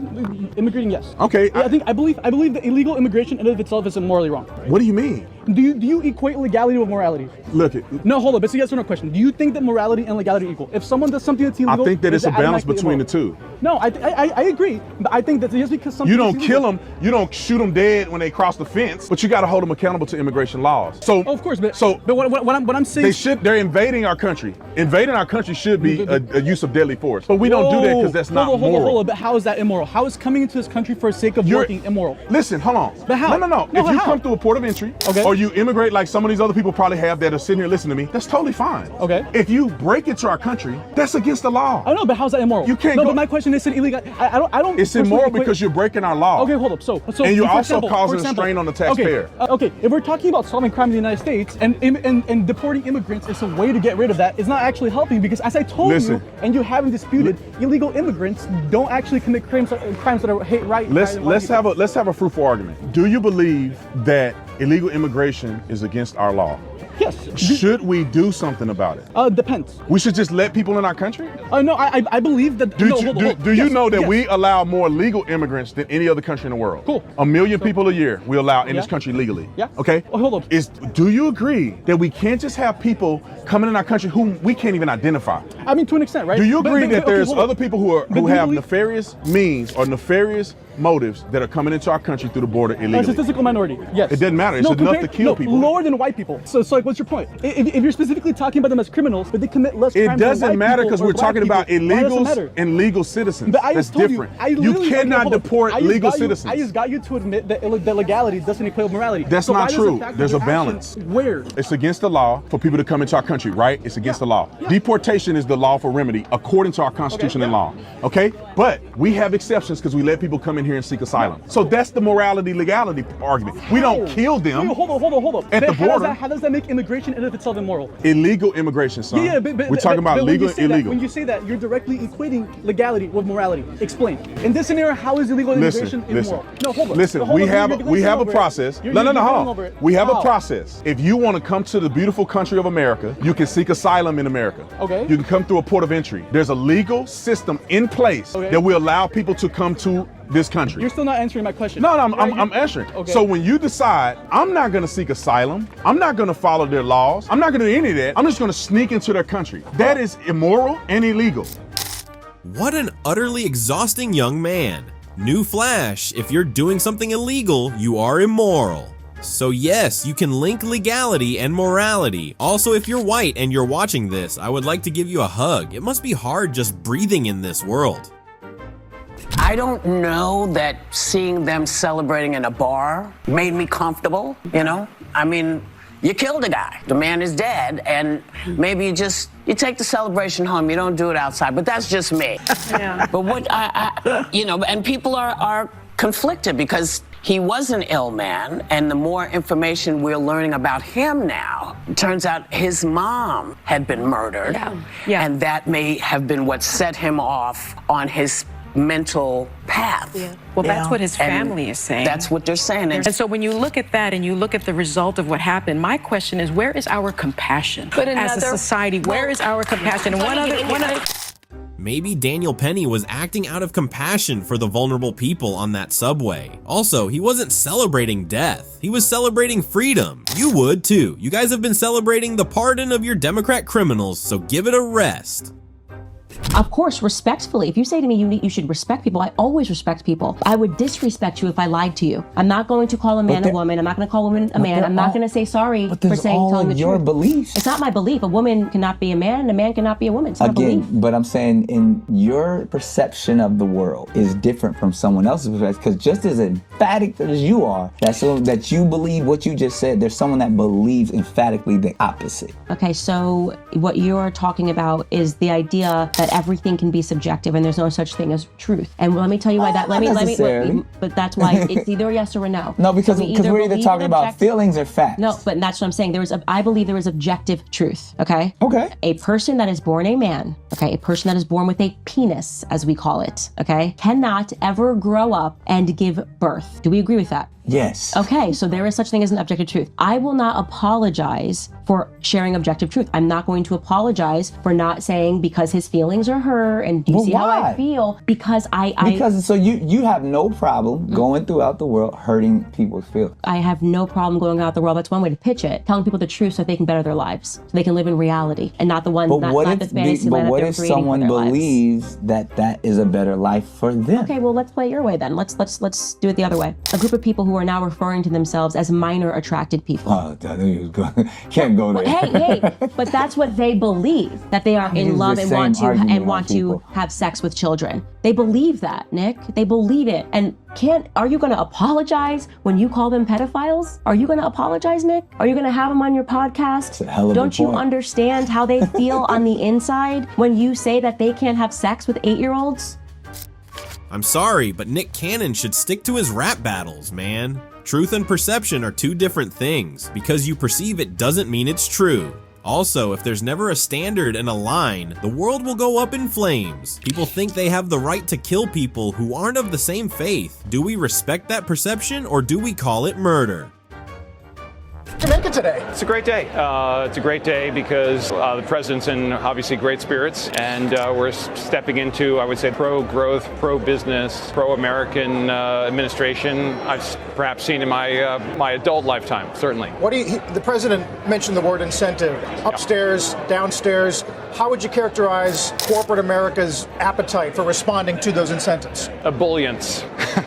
immigrating, yes. Okay. I believe that illegal immigration in and of itself isn't morally wrong. What do you mean? Do you equate legality with morality? Look, no, hold up. It's a yes or no question. Do you think that morality and legality are equal? If someone does something that's illegal, I think that it's a balance between immoral? the two. No, I agree. But I think that just because something You don't kill them, you don't shoot them dead when they cross the fence, but you got to hold them accountable to immigration laws. So, of course, but what I'm saying, they're invading our country. Invading our country should be a use of deadly force, but we don't do that because that's not moral. Hold on, but how is that immoral? How is coming into this country for the sake of working immoral? Listen, hold on. But how? No. If you come through a port of entry, or you immigrate like some of these other people probably have that are sitting here listening to me, that's totally fine. Okay. If you break into our country, that's against the law. I know, but how's that immoral? You can't No, go. but my question is illegal. I don't. It's immoral because you're breaking our law. Okay, hold up. So and you're for also example, causing a strain on the taxpayer. Okay, if we're talking about solving crime in the United States and deporting immigrants is a way to get rid of that, it's not actually helping because as I told you, and you haven't disputed, illegal immigrants don't actually commit crimes that are hate right. Let's have a fruitful argument. Do you believe that illegal immigration is against our law? Yes. Should we do something about it? Depends. We should just let people in our country? No, I believe that. Do you know that we allow more legal immigrants than any other country in the world? Cool. 1 million people a year we allow in this country legally. Yeah. Okay. Hold up. Do you agree that we can't just have people coming in our country whom we can't even identify? I mean, to an extent, right? Do you agree that there's other people who have believe- nefarious means or nefarious motives that are coming into our country through the border illegally? A statistical minority, yes. It doesn't matter. It's enough to kill people. Lower than white people. So like, what's your point? If you're specifically talking about them as criminals, but they commit less crimes It doesn't than white matter people because or we're black talking about people, why does it matter? illegals and legal citizens. But I That's just told different. You cannot deport legal citizens. I just got you to admit that legality doesn't equate with morality. That's so not true. There's a your balance. actions, where? It's against the law for people to come into our country, right? It's against the law. Deportation is the lawful remedy according to our Constitution and law. Okay? But we have exceptions because we let people come in here and seek asylum. So that's the morality legality argument. We don't kill them. Hold on. At the border. How does that make immigration in of itself immoral? Illegal immigration, son. Yeah, but we're talking about legal and illegal. When you say that, you're directly equating legality with morality. Explain. In this scenario, how is illegal immigration immoral? No, hold on. Listen, we have a process. No, hold on. We have a process. If you want to come to the beautiful country of America, you can seek asylum in America. Okay. You can come through a port of entry. There's a legal system in place that will allow people to come to this country. You're still not answering my question. No, I'm answering. Okay. So when you decide, I'm not going to seek asylum, I'm not going to follow their laws, I'm not going to do any of that, I'm just going to sneak into their country. That is immoral and illegal. What an utterly exhausting young man. New flash, if you're doing something illegal, you are immoral. So yes, you can link legality and morality. Also, if you're white and you're watching this, I would like to give you a hug. It must be hard just breathing in this world. I don't know that seeing them celebrating in a bar made me comfortable, you know? I mean, you killed a guy. The man is dead, and maybe you take the celebration home. You don't do it outside, but that's just me. Yeah. But what and people are conflicted because he was an ill man, and the more information we're learning about him now, it turns out his mom had been murdered, and that may have been what set him off on his mental path. Well, that's what his family is saying. That's what they're saying. And so when you look at that and you look at the result of what happened, my question is, where is our compassion as a society? Where is our compassion? And one other. Maybe Daniel Penny was acting out of compassion for the vulnerable people on that subway. Also, he wasn't celebrating death. He was celebrating freedom. You would too. You guys have been celebrating the pardon of your Democrat criminals, so give it a rest. Of course, respectfully. If you say to me you should respect people, I always respect people. I would disrespect you if I lied to you. I'm not going to call a man a woman. I'm not going to call a woman a man. I'm not going to say sorry for telling the truth. Your beliefs. It's not my belief. A woman cannot be a man, and a man cannot be a woman. It's not a belief. But I'm saying in your perception of the world is different from someone else's perspective, because just as emphatic as you are, that you believe what you just said, there's someone that believes emphatically the opposite. Okay, so what you're talking about is the idea that everything can be subjective and there's no such thing as truth. And let me tell you why that. But that's why it's either a yes or a no. No, because we're either talking about feelings or facts. No, but that's what I'm saying. I believe there is objective truth. Okay. Okay. A person that is born a man. Okay. A person that is born with a penis, as we call it. Okay. Cannot ever grow up and give birth. Do we agree with that? Yes. Okay, so there is such thing as an objective truth. I will not apologize for sharing objective truth. I'm not going to apologize for not saying because his feelings are hurt and do you see how I feel? Because Because so you have no problem going throughout the world hurting people's feelings. I have no problem going out the world. That's one way to pitch it. Telling people the truth so they can better their lives. So they can live in reality and not the one, not the fantasy land that they're creating for their lives. But what if someone believes that is a better life for them? Okay, well, let's play it your way then. Let's do it the other way. A group of people who are now referring to themselves as minor attracted people. Oh, I knew you was going. Can't go there. Hey, but that's what they believe, that they are in love and want to have sex with children. They believe that, Nick. They believe it. And are you going to apologize when you call them pedophiles? Are you going to apologize, Nick? Are you going to have them on your podcast? That's a hell of a Don't you point. understand how they feel on the inside when you say that they can't have sex with 8-year-olds? I'm sorry, but Nick Cannon should stick to his rap battles, man. Truth and perception are two different things. Because you perceive it doesn't mean it's true. Also, if there's never a standard and a line, the world will go up in flames. People think they have the right to kill people who aren't of the same faith. Do we respect that perception or do we call it murder? To make it today. It's a great day. It's a great day because the president's in obviously great spirits, and we're stepping into, I would say, pro-growth, pro-business, pro-American administration I've perhaps seen in my adult lifetime, certainly. The president mentioned the word incentive. Upstairs, downstairs. How would you characterize corporate America's appetite for responding to those incentives? Ebullience.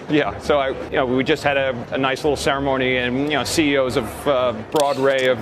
Yeah. So we just had a nice little ceremony, and CEOs of broad array of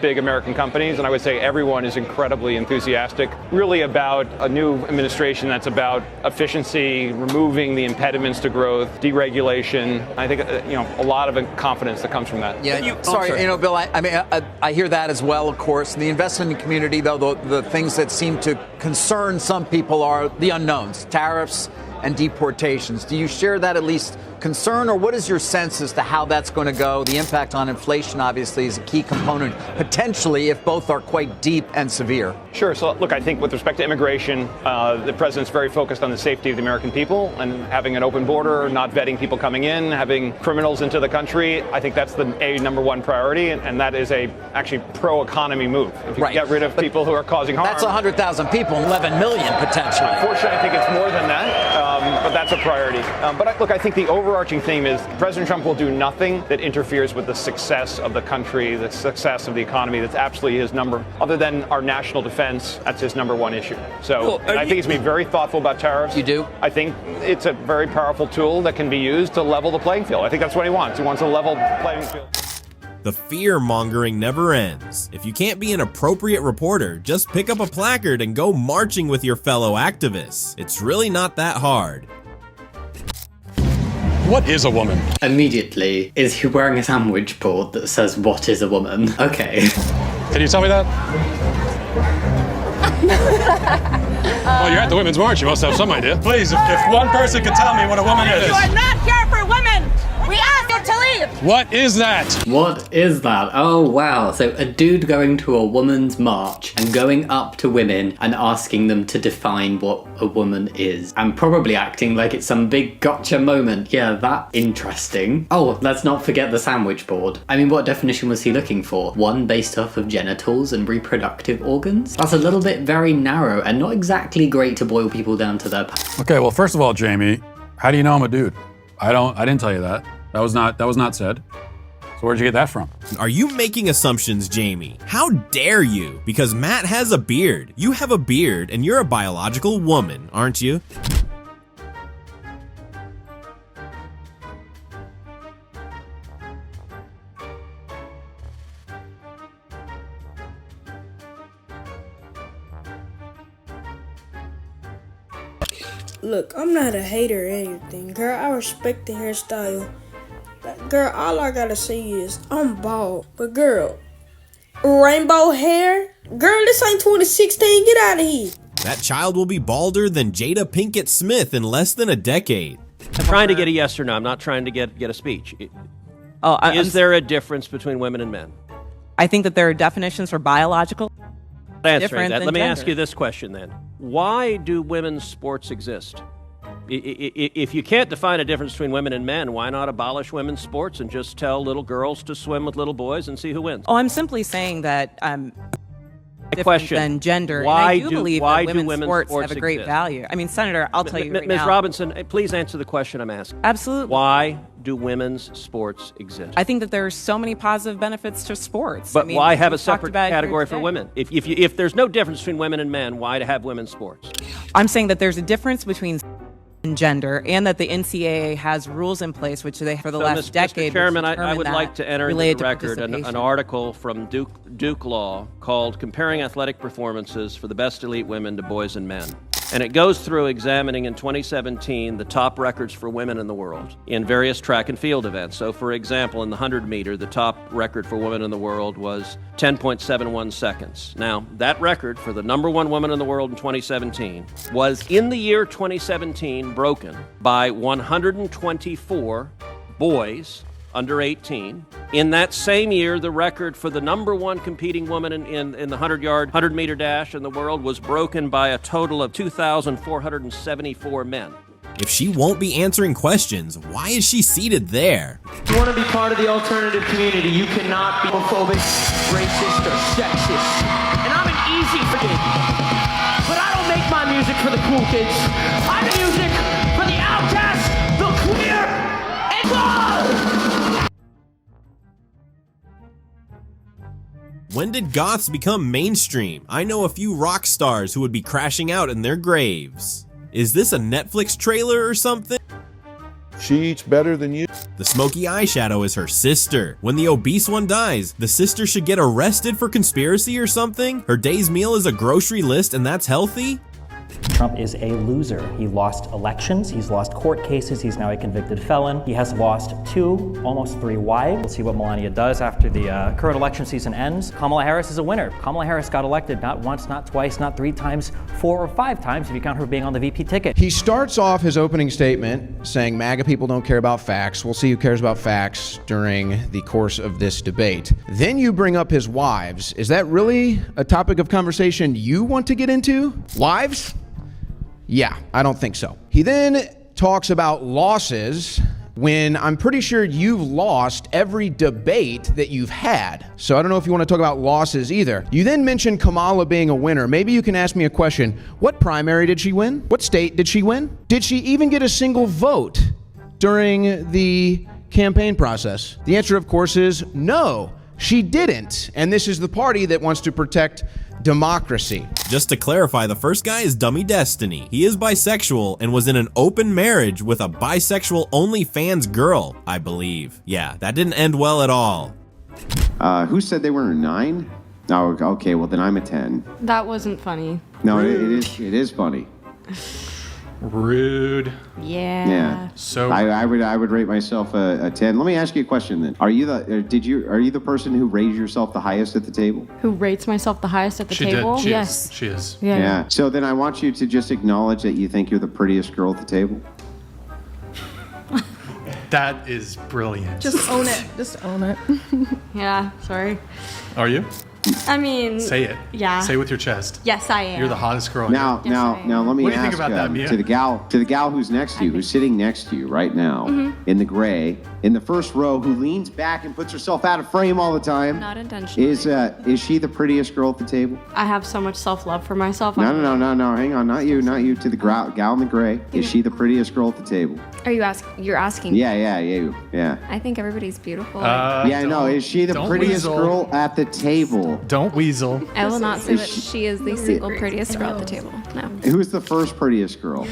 big American companies, and I would say everyone is incredibly enthusiastic, really about a new administration that's about efficiency, removing the impediments to growth, deregulation. I think a lot of confidence that comes from that. Yeah. Sorry, Bill. I hear that as well. Of course, the investment community, though, the things that seem to concern some people are the unknowns, tariffs and deportations. Do you share that at least concern, or what is your sense as to how that's going to go? The impact on inflation, obviously, is a key component, potentially, if both are quite deep and severe. Sure. So, look, I think with respect to immigration, the president's very focused on the safety of the American people and having an open border, not vetting people coming in, having criminals into the country. I think that's the number one priority, and that is a actually pro-economy move. If you get rid of people who are causing harm. That's 100,000 people, 11 million potentially. Unfortunately, I think it's more than that, but that's a priority. But look, I think the overarching theme is President Trump will do nothing that interferes with the success of the country, the success of the economy. That's absolutely his number. Other than our national defense, that's his number one issue. So I think he's going to be very thoughtful about tariffs. You do? I think it's a very powerful tool that can be used to level the playing field. I think that's what he wants. He wants a level playing field. The fear-mongering never ends. If you can't be an appropriate reporter, just pick up a placard and go marching with your fellow activists. It's really not that hard. What is a woman? Immediately, is he wearing a sandwich board that says, "What is a woman?" Okay. Can you tell me that? Well, you're at the Women's March. You must have some idea. Please, if one person could tell me what a woman is. You are not here for women! We asked you to leave! What is that? What is that? Oh, wow. So a dude going to a woman's march and going up to women and asking them to define what a woman is. And probably acting like it's some big gotcha moment. Yeah, that's interesting. Oh, let's not forget the sandwich board. I mean, what definition was he looking for? One based off of genitals and reproductive organs? That's a little bit very narrow and not exactly great to boil people down to their... Okay, well, first of all, Jamie, how do you know I'm a dude? I didn't tell you that. That was not said. So where'd you get that from? Are you making assumptions, Jamie? How dare you? Because Matt has a beard. You have a beard, and you're a biological woman, aren't you? Look, I'm not a hater or anything. Girl, I respect the hairstyle. Girl, all I gotta say is I'm bald. But girl, rainbow hair? Girl, this ain't 2016. Get out of here. That child will be balder than Jada Pinkett Smith in less than a decade. I'm trying to get a yes or no. I'm not trying to get a speech. Is there a difference between women and men? I think that there are definitions for biological. Answering that, let me ask you this question then. Why do women's sports exist? If you can't define a difference between women and men, why not abolish women's sports and just tell little girls to swim with little boys and see who wins? Oh, I'm simply saying that different question, than gender. why and I do believe why that do women's sports have a great exist? value. I mean, Senator, I'll tell you right Ms. now. Robinson, please answer the question I'm asking. Absolutely. Why do women's sports exist? I think that there are so many positive benefits to sports. But I mean, why have a we talked separate about it here category for today. women? If there's no difference between women and men, why to have women's sports? I'm saying that there's a difference between and gender, and that the NCAA has rules in place which they for the last decade. Mr. Chairman, which I would determine like to enter into related the to record an participation. article from Duke Law called Comparing Athletic Performances for the Best Elite Women to Boys and Men. And it goes through examining in 2017 the top records for women in the world in various track and field events. So, for example, in the 100 meter, the top record for women in the world was 10.71 seconds. Now, that record for the number one woman in the world in 2017 was, in the year 2017, broken by 124 boys under 18. In that same year, the record for the number one competing woman in the 100 meter dash in the world was broken by a total of 2,474 men. If she won't be answering questions, why is she seated there? If you want to be part of the alternative community, you cannot be homophobic, racist, or sexist. And I'm an easy kid. But I don't make my music for the cool kids. I make music for the outcast, the queer, and the... When did goths become mainstream? I know a few rock stars who would be crashing out in their graves. Is this a Netflix trailer or something? She eats better than you. The smoky eyeshadow is her sister. When the obese one dies, the sister should get arrested for conspiracy or something? Her day's meal is a grocery list and that's healthy? Trump is a loser. He lost elections, he's lost court cases, he's now a convicted felon. He has lost 2, almost 3 wives. We'll see what Melania does after the current election season ends. Kamala Harris is a winner. Kamala Harris got elected not once, not twice, not 3 times, 4 or 5 times if you count her being on the VP ticket. He starts off his opening statement saying MAGA people don't care about facts. We'll see who cares about facts during the course of this debate. Then you bring up his wives. Is that really a topic of conversation you want to get into? Wives? Yeah, I don't think so. He then talks about losses when I'm pretty sure you've lost every debate that you've had. So I don't know if you want to talk about losses either. You then mentioned Kamala being a winner. Maybe you can ask me a question. What primary did she win? What state did she win? Did she even get a single vote during the campaign process? The answer, of course, is no, she didn't. And this is the party that wants to protect democracy. Just to clarify, the first guy is Dummy Destiny. He is bisexual and was in an open marriage with a bisexual OnlyFans girl, I believe. Yeah, that didn't end well at all. Who said they were a 9? Oh, okay, well then I'm a 10. That wasn't funny. No, it is funny. Rude. Yeah. So I would rate myself a 10. Let me ask you a question then. Are you the person who raised yourself the highest at the table? Who rates myself the highest at the she table? did. She Yes. is. She is. Yeah. So then I want you to just acknowledge that you think you're the prettiest girl at the table. That is brilliant. Just own it. Just own it. Yeah, sorry. Are you? I mean, Say it. Yeah. Say it with your chest. Yes, I am. You're the hottest girl. Now, here. now, let me What do you ask think about that, Mia? to the gal who's next to you, who's sitting next to you right now, Mhm. in the gray, in the first row, who leans back and puts herself out of frame all the time. Not intentionally. Is she the prettiest girl at the table? I have so much self-love for myself. No. Hang on, not you. To the gal in the gray. Is she the prettiest girl at the table? Are you you're asking? Yeah. I think everybody's beautiful. Yeah, I know. Is she the don't prettiest weasel. girl at the table? Don't weasel. I will not say that she is the single prettiest girl at the table. No. Who's the first prettiest girl?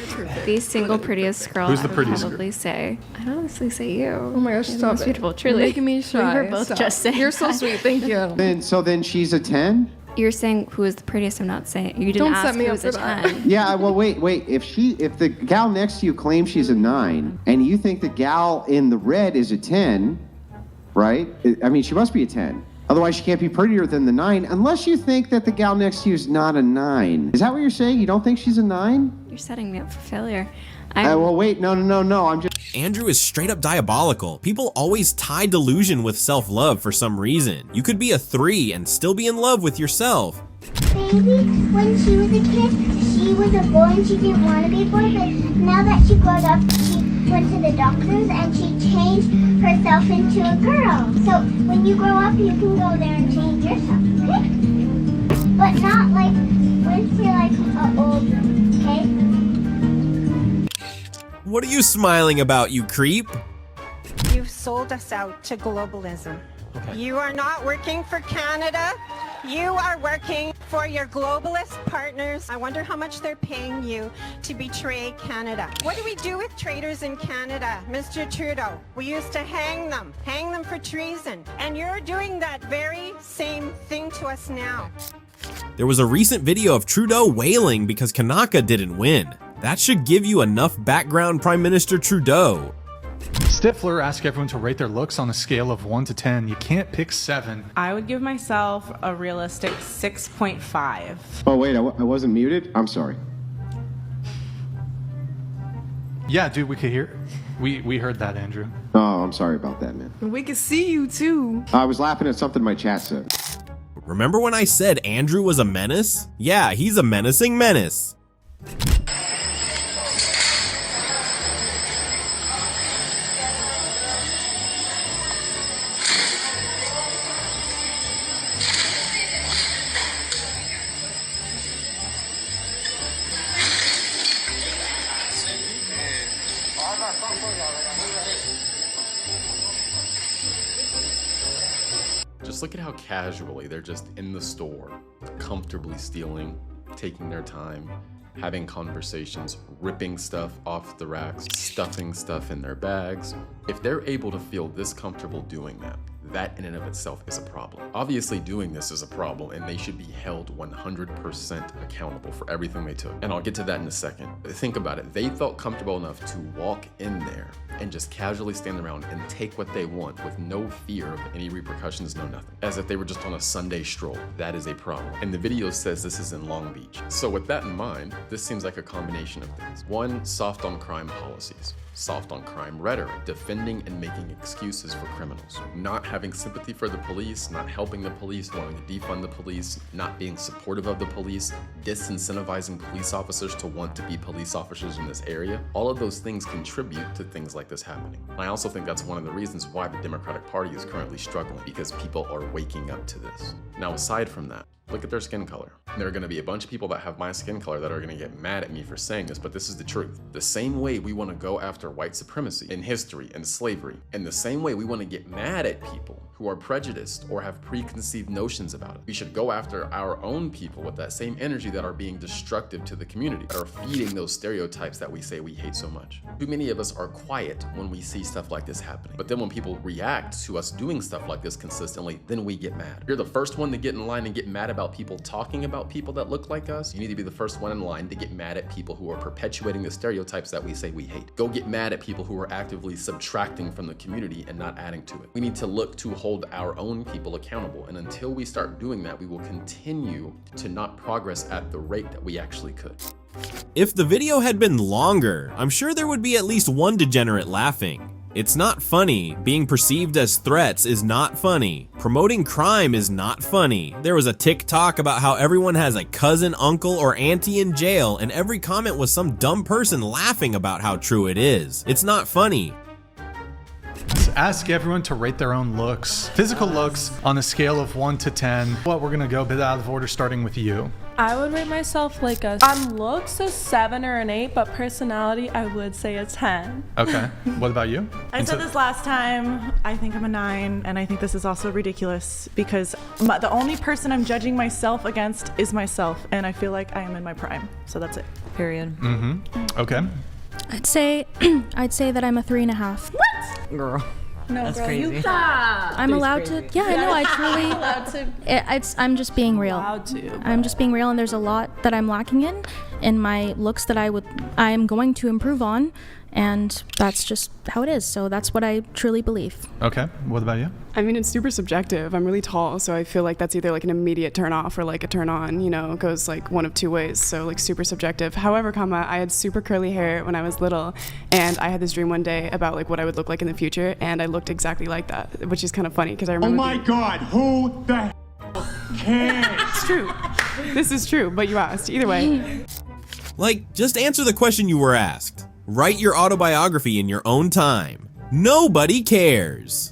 The single prettiest girl. Who's the I would prettiest probably say. I'd honestly say you. Oh my gosh, You're the stop most it. beautiful. Truly. You're making me shy. We were both Stop. just saying. You're so that. sweet. Thank you. Then she's a 10? You're saying who is the prettiest. I'm not saying. You didn't Don't ask set me who up is a for that. 10. Yeah, well, wait. If the gal next to you claims she's a 9, and you think the gal in the red is a 10, right? I mean, she must be a 10. Otherwise, she can't be prettier than the 9, unless you think that the gal next to you is not a 9. Is that what you're saying? You don't think she's a 9? You're setting me up for failure. Well, wait. No. I'm just... Andrew is straight up diabolical. People always tie delusion with self-love for some reason. You could be a 3 and still be in love with yourself. Maybe when she was a kid, she was was a boy and she didn't want to be a boy, but now that she grew up, she went to the doctors and she changed herself into a girl. So when you grow up, you can go there and change yourself, okay? But not like once you're like older, okay? What are you smiling about, you creep? You've sold us out to globalism. Okay. You are not working for Canada. You are working for your globalist partners. I wonder how much they're paying you to betray Canada. What do we do with traitors in Canada, Mr. Trudeau? We used to hang them for treason. And you're doing that very same thing to us now. There was a recent video of Trudeau wailing because Kanaka didn't win. That should give you enough background, Prime Minister Trudeau. Stifler asked everyone to rate their looks on a scale of 1 to 10. You can't pick 7. I would give myself a realistic 6.5. Oh, wait, I wasn't muted? I'm sorry. Yeah, dude, we could hear. We heard that, Andrew. Oh, I'm sorry about that, man. We can see you too. I was laughing at something my chat said. Remember when I said Andrew was a menace? Yeah, he's a menacing menace. Just look at how casually they're just in the store, comfortably stealing, taking their time, having conversations, ripping stuff off the racks, stuffing stuff in their bags. If they're able to feel this comfortable doing that, that in and of itself is a problem. Obviously doing this is a problem and they should be held 100% accountable for everything they took. And I'll get to that in a second. Think about it. They felt comfortable enough to walk in there and just casually stand around and take what they want with no fear of any repercussions, no nothing. As if they were just on a Sunday stroll. That is a problem. And the video says this is in Long Beach. So with that in mind, this seems like a combination of things. One, soft on crime policies. Soft on crime rhetoric, defending and making excuses for criminals. Not having sympathy for the police, not helping the police, wanting to defund the police, not being supportive of the police, disincentivizing police officers to want to be police officers in this area. All of those things contribute to things like this happening. I also think that's one of the reasons why the Democratic Party is currently struggling, because people are waking up to this. Now, aside from that, look at their skin color. There are going to be a bunch of people that have my skin color that are going to get mad at me for saying this, but this is the truth. The same way we want to go after white supremacy in history and slavery, and the same way we want to get mad at people who are prejudiced or have preconceived notions about it, we should go after our own people with that same energy that are being destructive to the community, that are feeding those stereotypes that we say we hate so much. Too many of us are quiet when we see stuff like this happening, but then when people react to us doing stuff like this consistently, then we get mad. You're the first one to get in line and get mad about people talking about people that look like us. You need to be the first one in line to get mad at people who are perpetuating the stereotypes that we say we hate. Go get mad at people who are actively subtracting from the community and not adding to it. We need to look to hold our own people accountable, and until we start doing that, we will continue to not progress at the rate that we actually could. If the video had been longer, I'm sure there would be at least one degenerate laughing. It's not funny. Being perceived as threats is not funny. Promoting crime is not funny. There was a TikTok about how everyone has a cousin, uncle, or auntie in jail, and every comment was some dumb person laughing about how true it is. It's not funny. Ask everyone to rate their own looks. Physical looks on a scale of 1 to 10. Well, we're gonna go a bit out of order, starting with you. I would rate myself like on looks a 7 or an 8, but personality I would say a 10. Okay. What about you? I said this last time. I think I'm a 9, and I think this is also ridiculous because the only person I'm judging myself against is myself, and I feel like I am in my prime. So that's it. Period. Mm-hmm. Okay. I'd say that I'm a 3.5. What? Girl. No, that's girl, crazy. you stop. I'm allowed to. Yeah, I know. I truly. allowed to. I'm just being real. Allowed to. I'm just being real, and there's a lot that I'm lacking in my looks that I am going to improve on, and that's just how it is. So that's what I truly believe. Okay. What about you? I mean, it's super subjective. I'm really tall, so I feel like that's either like an immediate turn off or like a turn on, you know, it goes like one of two ways. So like super subjective. However, I had super curly hair when I was little, and I had this dream one day about like what I would look like in the future, and I looked exactly like that, which is kind of funny because I remember. Oh my God, who the hell cares? It's true. This is true, but you asked. Either way. Like, just answer the question you were asked. Write your autobiography in your own time. Nobody cares.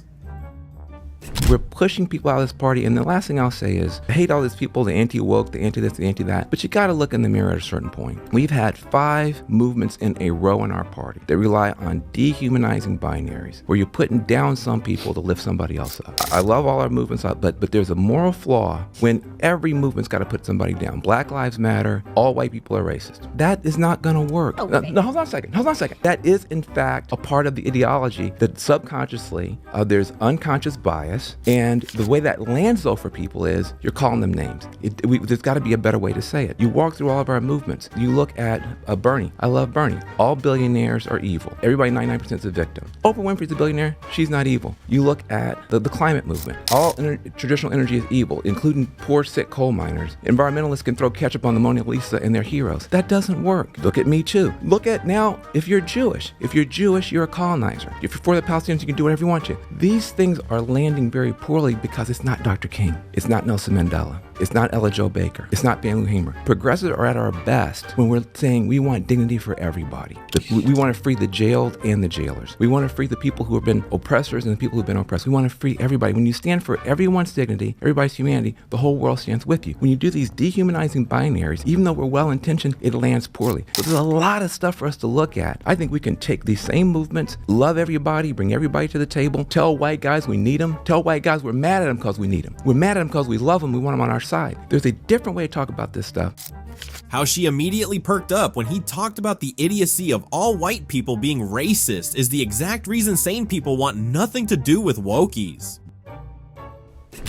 We're pushing people out of this party, and the last thing I'll say is, I hate all these people, the anti-woke, the anti-this, the anti-that, but you gotta look in the mirror at a certain point. We've had 5 movements in a row in our party that rely on dehumanizing binaries, where you're putting down some people to lift somebody else up. I love all our movements, but there's a moral flaw when every movement's gotta put somebody down. Black Lives Matter, all white people are racist. That is not gonna work. No, hold on a second. That is, in fact, a part of the ideology that subconsciously, there's unconscious bias. And the way that lands, though, for people is you're calling them names. There's got to be a better way to say it. You walk through all of our movements. You look at Bernie. I love Bernie. All billionaires are evil. Everybody, 99% is a victim. Oprah Winfrey's a billionaire. She's not evil. You look at the climate movement. All traditional energy is evil, including poor, sick coal miners. Environmentalists can throw ketchup on the Mona Lisa and their heroes. That doesn't work. Look at Me Too. Look at now, if you're Jewish. If you're Jewish, you're a colonizer. If you're for the Palestinians, you can do whatever you want to. These things are landing very poorly because it's not Dr. King. It's not Nelson Mandela. It's not Ella Jo Baker. It's not Van Hamer. Progressives are at our best when we're saying we want dignity for everybody. We want to free the jailed and the jailers. We want to free the people who have been oppressors and the people who have been oppressed. We want to free everybody. When you stand for everyone's dignity, everybody's humanity, the whole world stands with you. When you do these dehumanizing binaries, even though we're well-intentioned, it lands poorly. So there's a lot of stuff for us to look at. I think we can take these same movements, love everybody, bring everybody to the table, tell white guys we need them, tell white guys we're mad at them because we need them. We're mad at them because we love them, we want them on our side. There's a different way to talk about this stuff. How she immediately perked up when he talked about the idiocy of all white people being racist is the exact reason sane people want nothing to do with wokies.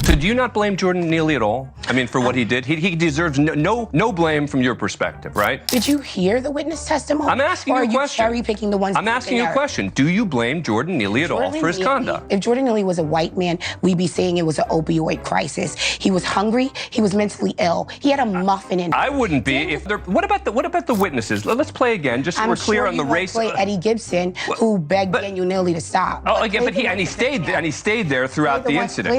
So do you not blame Jordan Neely at all? I mean, for what he did? He deserves no blame from your perspective, right? Did you hear the witness testimony? I'm asking you a question. Or are you cherry-picking the ones? I'm asking you a question. Do you blame Jordan Neely at all for his conduct? If Jordan Neely was a white man, we'd be saying it was an opioid crisis. He was hungry. He was mentally ill. He had a muffin in. I wouldn't be if there. What about the witnesses? Let's play again, just so we're clear on the race. Play Eddie Gibson, who begged Daniel Neely to stop. Oh, again, but he stayed there throughout the incident.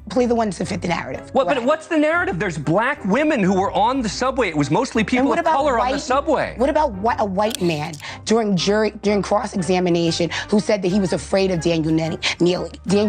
Play the ones that fit the narrative. But what's the narrative? There's black women who were on the subway. It was mostly people of color on the subway. What about a white man during cross-examination who said that he was afraid of Daniel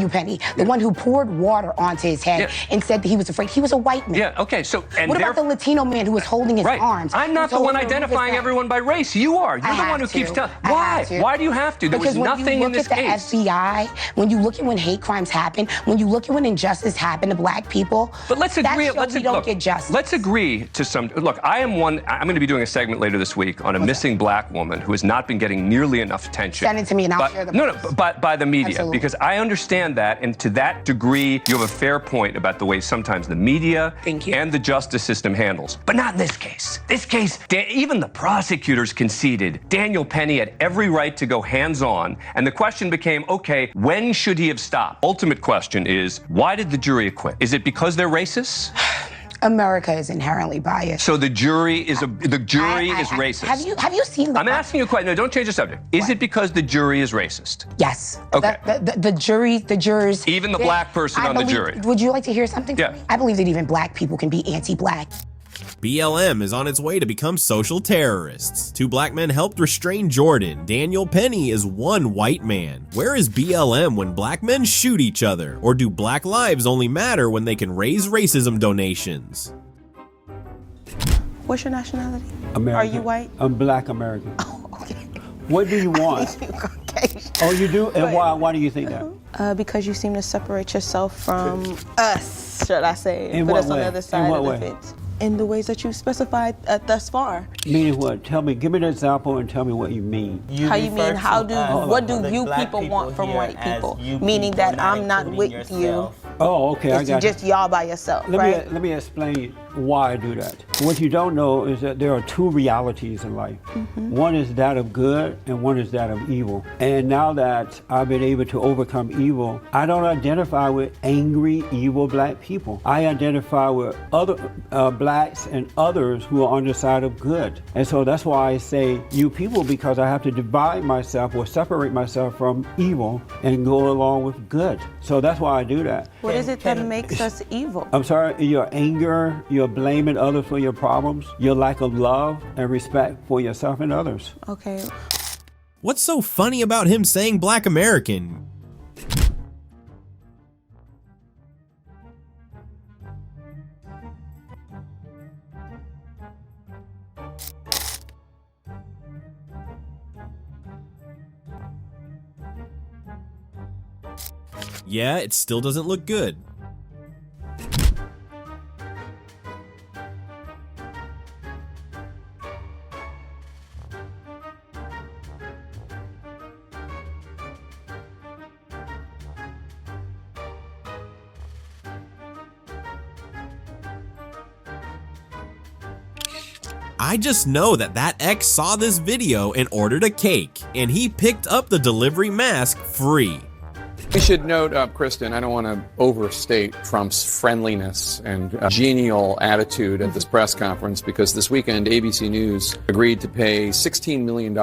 Penny, the one who poured water onto his head and said that he was afraid? He was a white man. Yeah, okay, so... What about the Latino man who was holding his arms? I'm not the one identifying everyone by race. You are. You're the one who keeps telling... Why? Why do you have to? There was nothing in this case. Because when you look at the FBI, when you look at when hate crimes happen, when you look at when injustice happened to black people, but let's agree. We don't get justice. Let's agree to some. Look, I'm going to be doing a segment later this week on a missing black woman who has not been getting nearly enough attention. Send it to me and I'll share the by the media. Absolutely. Because I understand that, and to that degree, you have a fair point about the way sometimes the media and the justice system handles. But not in this case. This case, even the prosecutors conceded Daniel Penny had every right to go hands-on, and the question became, okay, when should he have stopped? Ultimate question is, why did the jury acquit? Is it because they're racist? America is inherently biased. So the jury is racist. Have you seen? I'm asking you a question. No, don't change the subject. Is it because the jury is racist? Yes. Okay. The jurors. Even the black person on the jury. Would you like to hear something? Yeah. From me? I believe that even black people can be anti-black. BLM is on its way to become social terrorists. 2 black men helped restrain Jordan. Daniel Penny is 1 white man. Where is BLM when black men shoot each other? Or do black lives only matter when they can raise racism donations? What's your nationality? American. Are you white? I'm black American. Oh, okay. What do you want? Oh, you do? And why do you think that? Because you seem to separate yourself from us, should I say. In put what us on way? the other side In what of way? the fence. In the ways that you specified thus far. Meaning what? Tell me, give me an example and tell me what you mean. How you mean, what do you people want from white people? Meaning that I'm not with you. Oh, okay, I got It's just y'all by yourself, right? Let me explain why I do that. What you don't know is that there are 2 realities in life. Mm-hmm. One is that of good and one is that of evil. And now that I've been able to overcome evil, I don't identify with angry, evil black people. I identify with other blacks and others who are on the side of good. And so that's why I say you people, because I have to divide myself or separate myself from evil and go along with good. So that's why I do that. What is it that makes us evil? I'm sorry, your anger, your you're blaming others for your problems, your lack of love and respect for yourself and others. Okay. What's so funny about him saying Black American? Yeah, it still doesn't look good. I just know that ex saw this video and ordered a cake, and he picked up the delivery mask free. We should note, Kristen, I don't want to overstate Trump's friendliness and genial attitude at this press conference, because this weekend ABC News agreed to pay $16 million,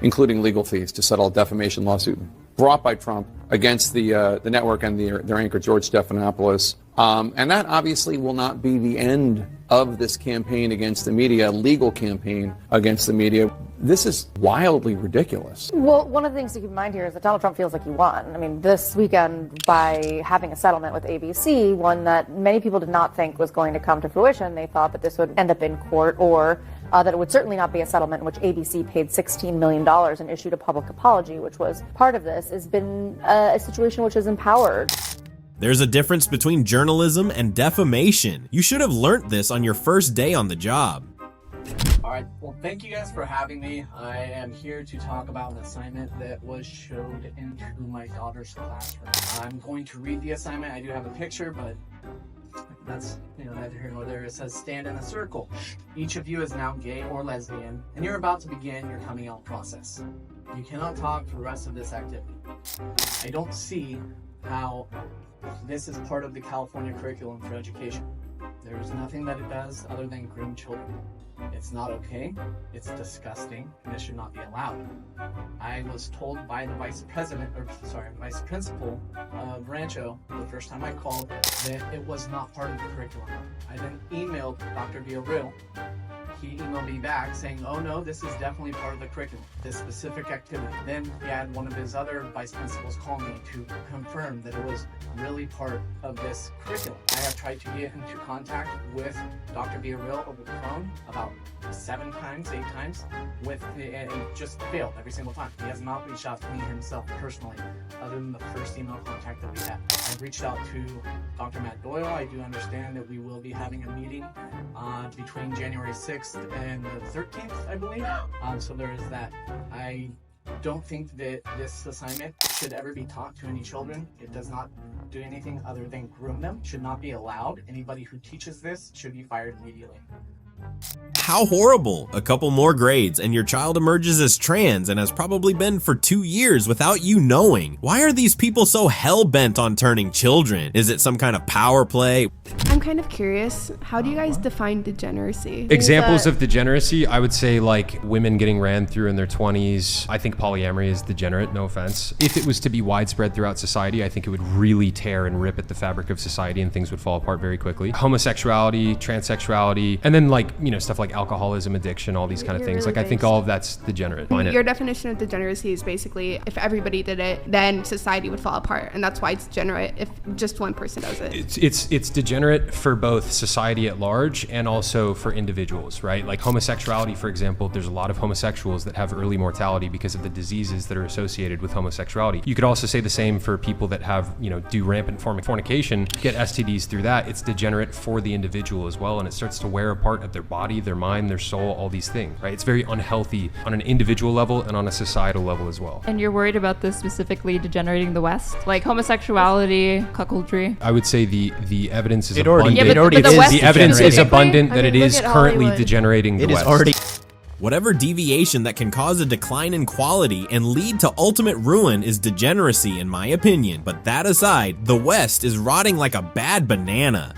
including legal fees, to settle a defamation lawsuit brought by Trump against the network and their anchor, George Stephanopoulos. And that obviously will not be the end of this campaign against the media, legal campaign against the media. This is wildly ridiculous. Well, one of the things to keep in mind here is that Donald Trump feels like he won. I mean, this weekend, by having a settlement with ABC, one that many people did not think was going to come to fruition. They thought that this would end up in court, or that it would certainly not be a settlement in which ABC paid $16 million and issued a public apology, which was part of this, has been a situation which has empowered. There's a difference between journalism and defamation. You should have learnt this on your first day on the job. All right, well, thank you guys for having me. I am here to talk about an assignment that was showed into my daughter's classroom. I'm going to read the assignment. I do have a picture, but that's, neither here nor there. It says, stand in a circle. Each of you is now gay or lesbian, and you're about to begin your coming out process. You cannot talk for the rest of this activity. I don't see how this is part of the California curriculum for education. There is nothing that it does other than groom children. It's not okay, it's disgusting, and it should not be allowed. I was told by the vice principal of Rancho the first time I called that it was not part of the curriculum. I then emailed Dr. Villarreal. He emailed me back saying, oh no, this is definitely part of the curriculum, this specific activity. Then he had one of his other vice principals call me to confirm that it was really part of this curriculum. I have tried to get into contact with Dr. Villarreal over the phone about 7 times, 8 times, and just failed every single time. He has not reached out to me himself personally, other than the first email contact that we had. I've reached out to Dr. Matt Doyle. I do understand that we will be having a meeting between January 6th and the 13th, I believe. So there is that. I don't think that this assignment should ever be taught to any children. It does not do anything other than groom them. Should not be allowed. Anybody who teaches this should be fired immediately. How horrible! A couple more grades and your child emerges as trans and has probably been for 2 years without you knowing. Why are these people so hell-bent on turning children? Is it some kind of power play? I'm kind of curious, how do you guys define degeneracy? Examples of degeneracy, I would say like women getting ran through in their 20s. I think polyamory is degenerate, no offense. If it was to be widespread throughout society, I think it would really tear and rip at the fabric of society and things would fall apart very quickly. Homosexuality, transsexuality, and then like, stuff like alcoholism, addiction, all these kind of things. Like I think all of that's degenerate. Your definition of degeneracy is basically if everybody did it, then society would fall apart, and that's why it's degenerate if just one person does it. It's degenerate for both society at large and also for individuals, right? Like homosexuality, for example, there's a lot of homosexuals that have early mortality because of the diseases that are associated with homosexuality. You could also say the same for people that have, do rampant fornication, get STDs through that. It's degenerate for the individual as well, and it starts to wear a part of their body, their mind, their soul, all these things, right? It's very unhealthy on an individual level and on a societal level as well. And you're worried about this specifically degenerating the West? Like homosexuality, cuckoldry? I would say the evidence is It abundant. already is. The evidence is abundant that it is currently degenerating the West. Whatever deviation that can cause a decline in quality and lead to ultimate ruin is degeneracy in my opinion. But that aside, the West is rotting like a bad banana.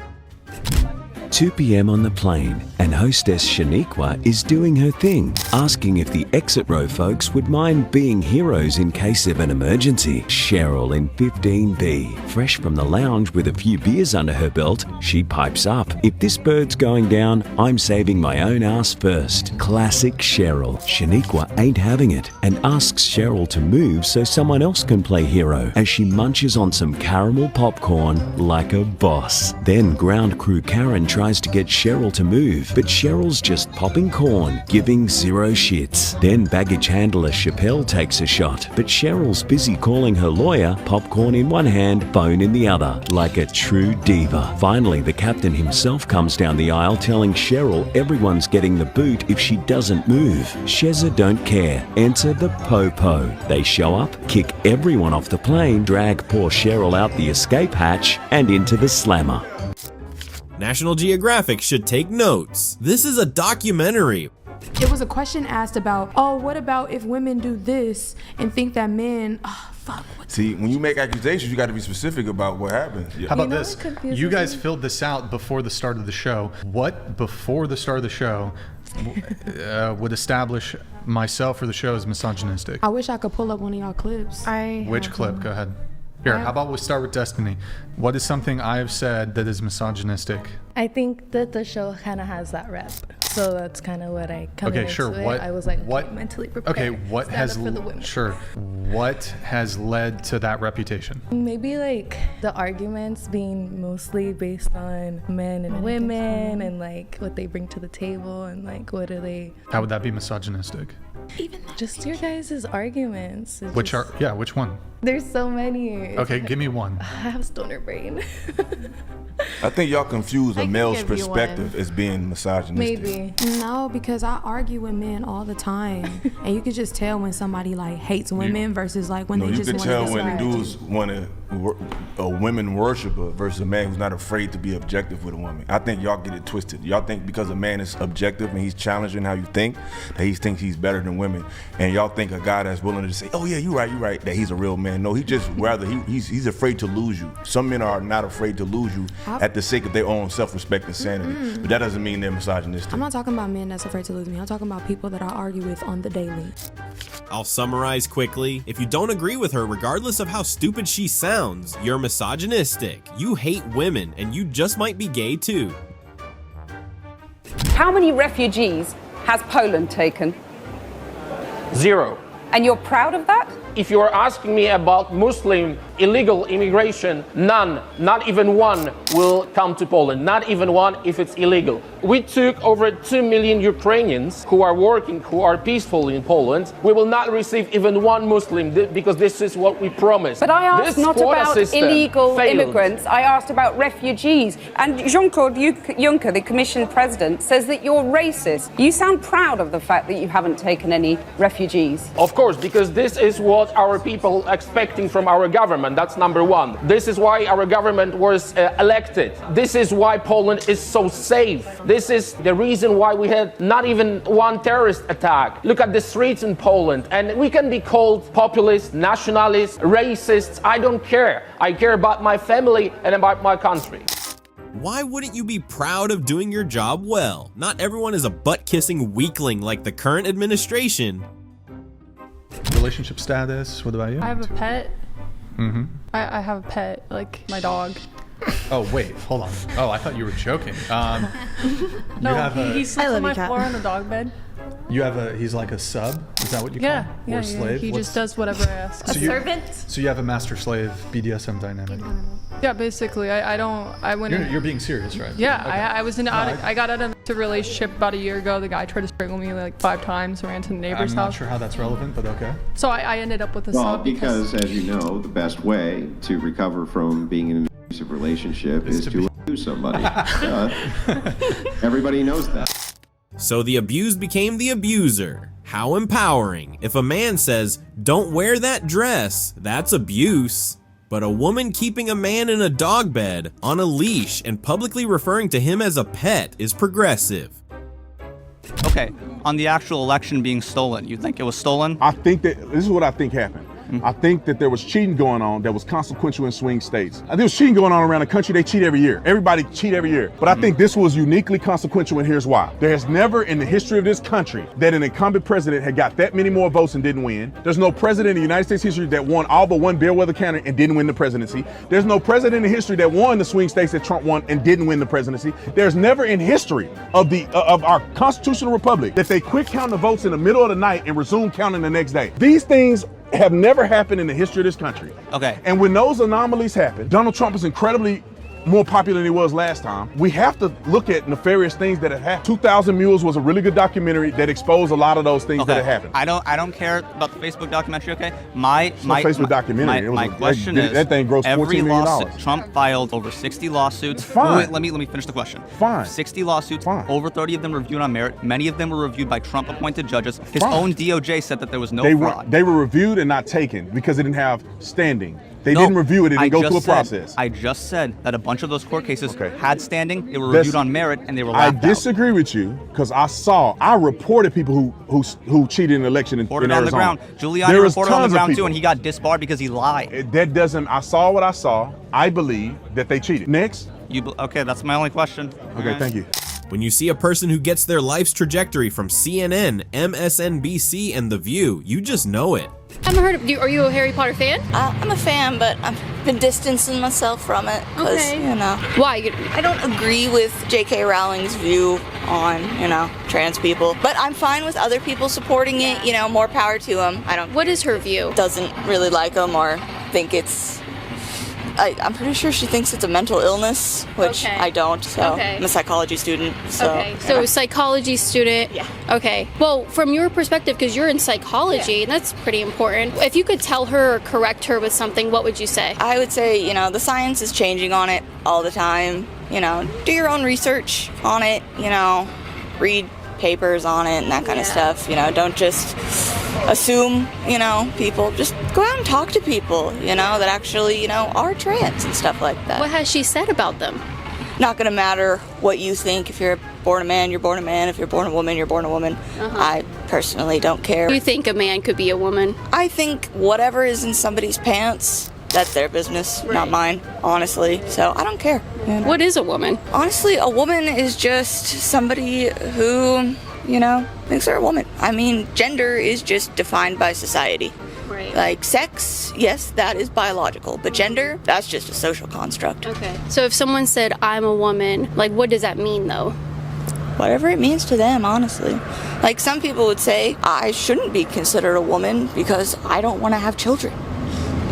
2 p.m. on the plane, and hostess Shaniqua is doing her thing, asking if the exit row folks would mind being heroes in case of an emergency. Cheryl in 15B, fresh from the lounge with a few beers under her belt, she pipes up, "If this bird's going down, I'm saving my own ass first." Classic Cheryl. Shaniqua ain't having it and asks Cheryl to move so someone else can play hero as she munches on some caramel popcorn like a boss. Then ground crew Karen tries to get Cheryl to move, but Cheryl's just popping corn, giving zero shits. Then baggage handler Chappelle takes a shot, but Cheryl's busy calling her lawyer, popcorn in one hand, phone in the other, like a true diva. Finally, the captain himself comes down the aisle telling Cheryl everyone's getting the boot if she doesn't move. Shezza don't care. Enter the po-po. They show up, kick everyone off the plane, drag poor Cheryl out the escape hatch and into the slammer. National Geographic should take notes. This is a documentary. There was a question asked about, oh, what about if women do this and think that men, See, when you make accusations, you got to be specific about what happened. How about this? You guys filled this out before the start of the show. What before the start of the show would establish myself or the show as misogynistic? I wish I could pull up one of y'all clips. Which clip? Go ahead. Here, how about we start with Destiny? What is something I have said that is misogynistic? I think that the show kind of has that rep. So that's kind of what I come Okay, sure. What? I was like, what? okay, mentally prepared. Okay, what Stand has up for the women. sure? What has led to that reputation? Maybe like the arguments being mostly based on men and women and like what they bring to the table and like what are they. How would that be misogynistic? Just your guys' arguments. It's Which just- are which one? There's so many. Okay, give me one. I have stoner brain. I think y'all confuse I a can male's give you perspective as being misogynistic. Maybe. No, because I argue with men all the time. And you could just tell when somebody like hates women versus like when No, they you just can want tell to when dudes want a women worshiper versus a man who's not afraid to be objective with a woman. I think y'all get it twisted. Y'all think because a man is objective and he's challenging how you think, that he thinks he's better than women. And y'all think a guy that's willing to say, oh yeah, you're right, that he's a real man. No, he just rather, he's afraid to lose you. Some men are not afraid to lose you at the sake of their own self-respect and sanity. But that doesn't mean they're misogynistic. I'm not talking about men that's afraid to lose me. I'm talking about people that I argue with on the daily. I'll summarize quickly. If you don't agree with her, regardless of how stupid she sounds, you're misogynistic. You hate women, and you just might be gay too. How many refugees has Poland taken? 0. And you're proud of that? If you're asking me about Muslim illegal immigration, none, not even one, will come to Poland. Not even one if it's illegal. We took over 2 million Ukrainians who are working, who are peaceful in Poland. We will not receive even one Muslim because this is what we promised. But I asked this not about illegal immigrants, I asked about refugees. And Jean-Claude Juncker, the Commission President, says that you're racist. You sound proud of the fact that you haven't taken any refugees. Of course, because this is what our people are expecting from our government. That's number one. This is why our government was elected. This is why Poland is so safe. This is the reason why we had not even one terrorist attack. Look at the streets in Poland, and we can be called populists, nationalists, racists. I don't care. I care about my family and about my country. Why wouldn't you be proud of doing your job well? Not everyone is a butt-kissing weakling like the current administration. Relationship status, what about you? I have a pet. Mm-hmm. I have a pet, like my dog. Oh, wait, hold on. Oh, I thought you were joking. No, he sleeps on my floor on the dog bed. You have he's like a sub? Is that what you call him? Or a slave? He just does whatever I ask. So you have a master-slave BDSM dynamic? Yeah, basically. I went in. You're being serious, right? Yeah, Okay. I was in. I got out of a relationship about a year ago. The guy tried to strangle me like 5 times. Ran to the neighbor's I'm not house. sure how that's relevant, but okay. So I ended up with a Well, sub because as you know, the best way to recover from being in an abusive relationship is to abuse somebody. Everybody knows that. So the abused became the abuser. How empowering. If a man says, "Don't wear that dress," that's abuse. But a woman keeping a man in a dog bed, on a leash, and publicly referring to him as a pet is progressive. Okay, on the actual election being stolen, you think it was stolen? I think that this is what I think happened. I think that there was cheating going on that was consequential in swing states. I think there was cheating going on around the country. They cheat every year. Everybody cheat every year. But I think this was uniquely consequential, and here's why. There has never in the history of this country that an incumbent president had got that many more votes and didn't win. There's no president in the United States history that won all but one Bellwether County and didn't win the presidency. There's no president in history that won the swing states that Trump won and didn't win the presidency. There's never in history of our constitutional republic that they quit counting the votes in the middle of the night and resume counting the next day. These things have never happened in the history of this country. Okay. And when those anomalies happen, Donald Trump is incredibly more popular than he was last time. We have to look at nefarious things that have happened. 2,000 Mules was a really good documentary that exposed a lot of those things that have happened. I don't care about the Facebook documentary. Okay, my Facebook documentary. My question is that thing grossed $14 million. Trump filed over 60 lawsuits. Fine. Wait, let me finish the question. Fine. 60 lawsuits. Fine. Over 30 of them reviewed on merit. Many of them were reviewed by Trump-appointed judges. His Fine. own DOJ said that there was no fraud. They were reviewed and not taken because it didn't have standing. They didn't review it. It didn't go through a process. I just said that a bunch of those court cases had standing. They were reviewed on merit, and they were laughed out. I disagree with you because I reported people who cheated in the election in Arizona. On the ground. Giuliani reported on the ground too, and he got disbarred because he lied. That doesn't. I saw what I saw. I believe that they cheated. Next. Okay, that's my only question. Okay, thank you. When you see a person who gets their life's trajectory from CNN, MSNBC, and The View, you just know it. I haven't heard of you. Are you a Harry Potter fan? I'm a fan, but I've been distancing myself from it because, you know. Why? I don't agree with J.K. Rowling's view on, trans people. But I'm fine with other people supporting it, more power to them. What is her view? Doesn't really like them or think it's... I'm pretty sure she thinks it's a mental illness, which I don't, so I'm a psychology student. So psychology student. Yeah. Okay. Well, from your perspective, because you're in psychology, and that's pretty important, if you could tell her or correct her with something, what would you say? I would say, the science is changing on it all the time. Do your own research on it, read papers on it and that kind of stuff. Don't just assume, people. Just go out and talk to people, that actually, are trans and stuff like that. What has she said about them? Not going to matter what you think. If you're born a man, you're born a man. If you're born a woman, you're born a woman. I personally don't care. Do you think a man could be a woman? I think whatever is in somebody's pants, that's their business, not mine, honestly. So I don't care. What is a woman? Honestly, a woman is just somebody who, thinks they're a woman. I mean, gender is just defined by society. Right. Like sex, yes, that is biological, but gender, that's just a social construct. Okay. So if someone said, I'm a woman, what does that mean, though? Whatever it means to them, honestly. Like some people would say, I shouldn't be considered a woman because I don't want to have children.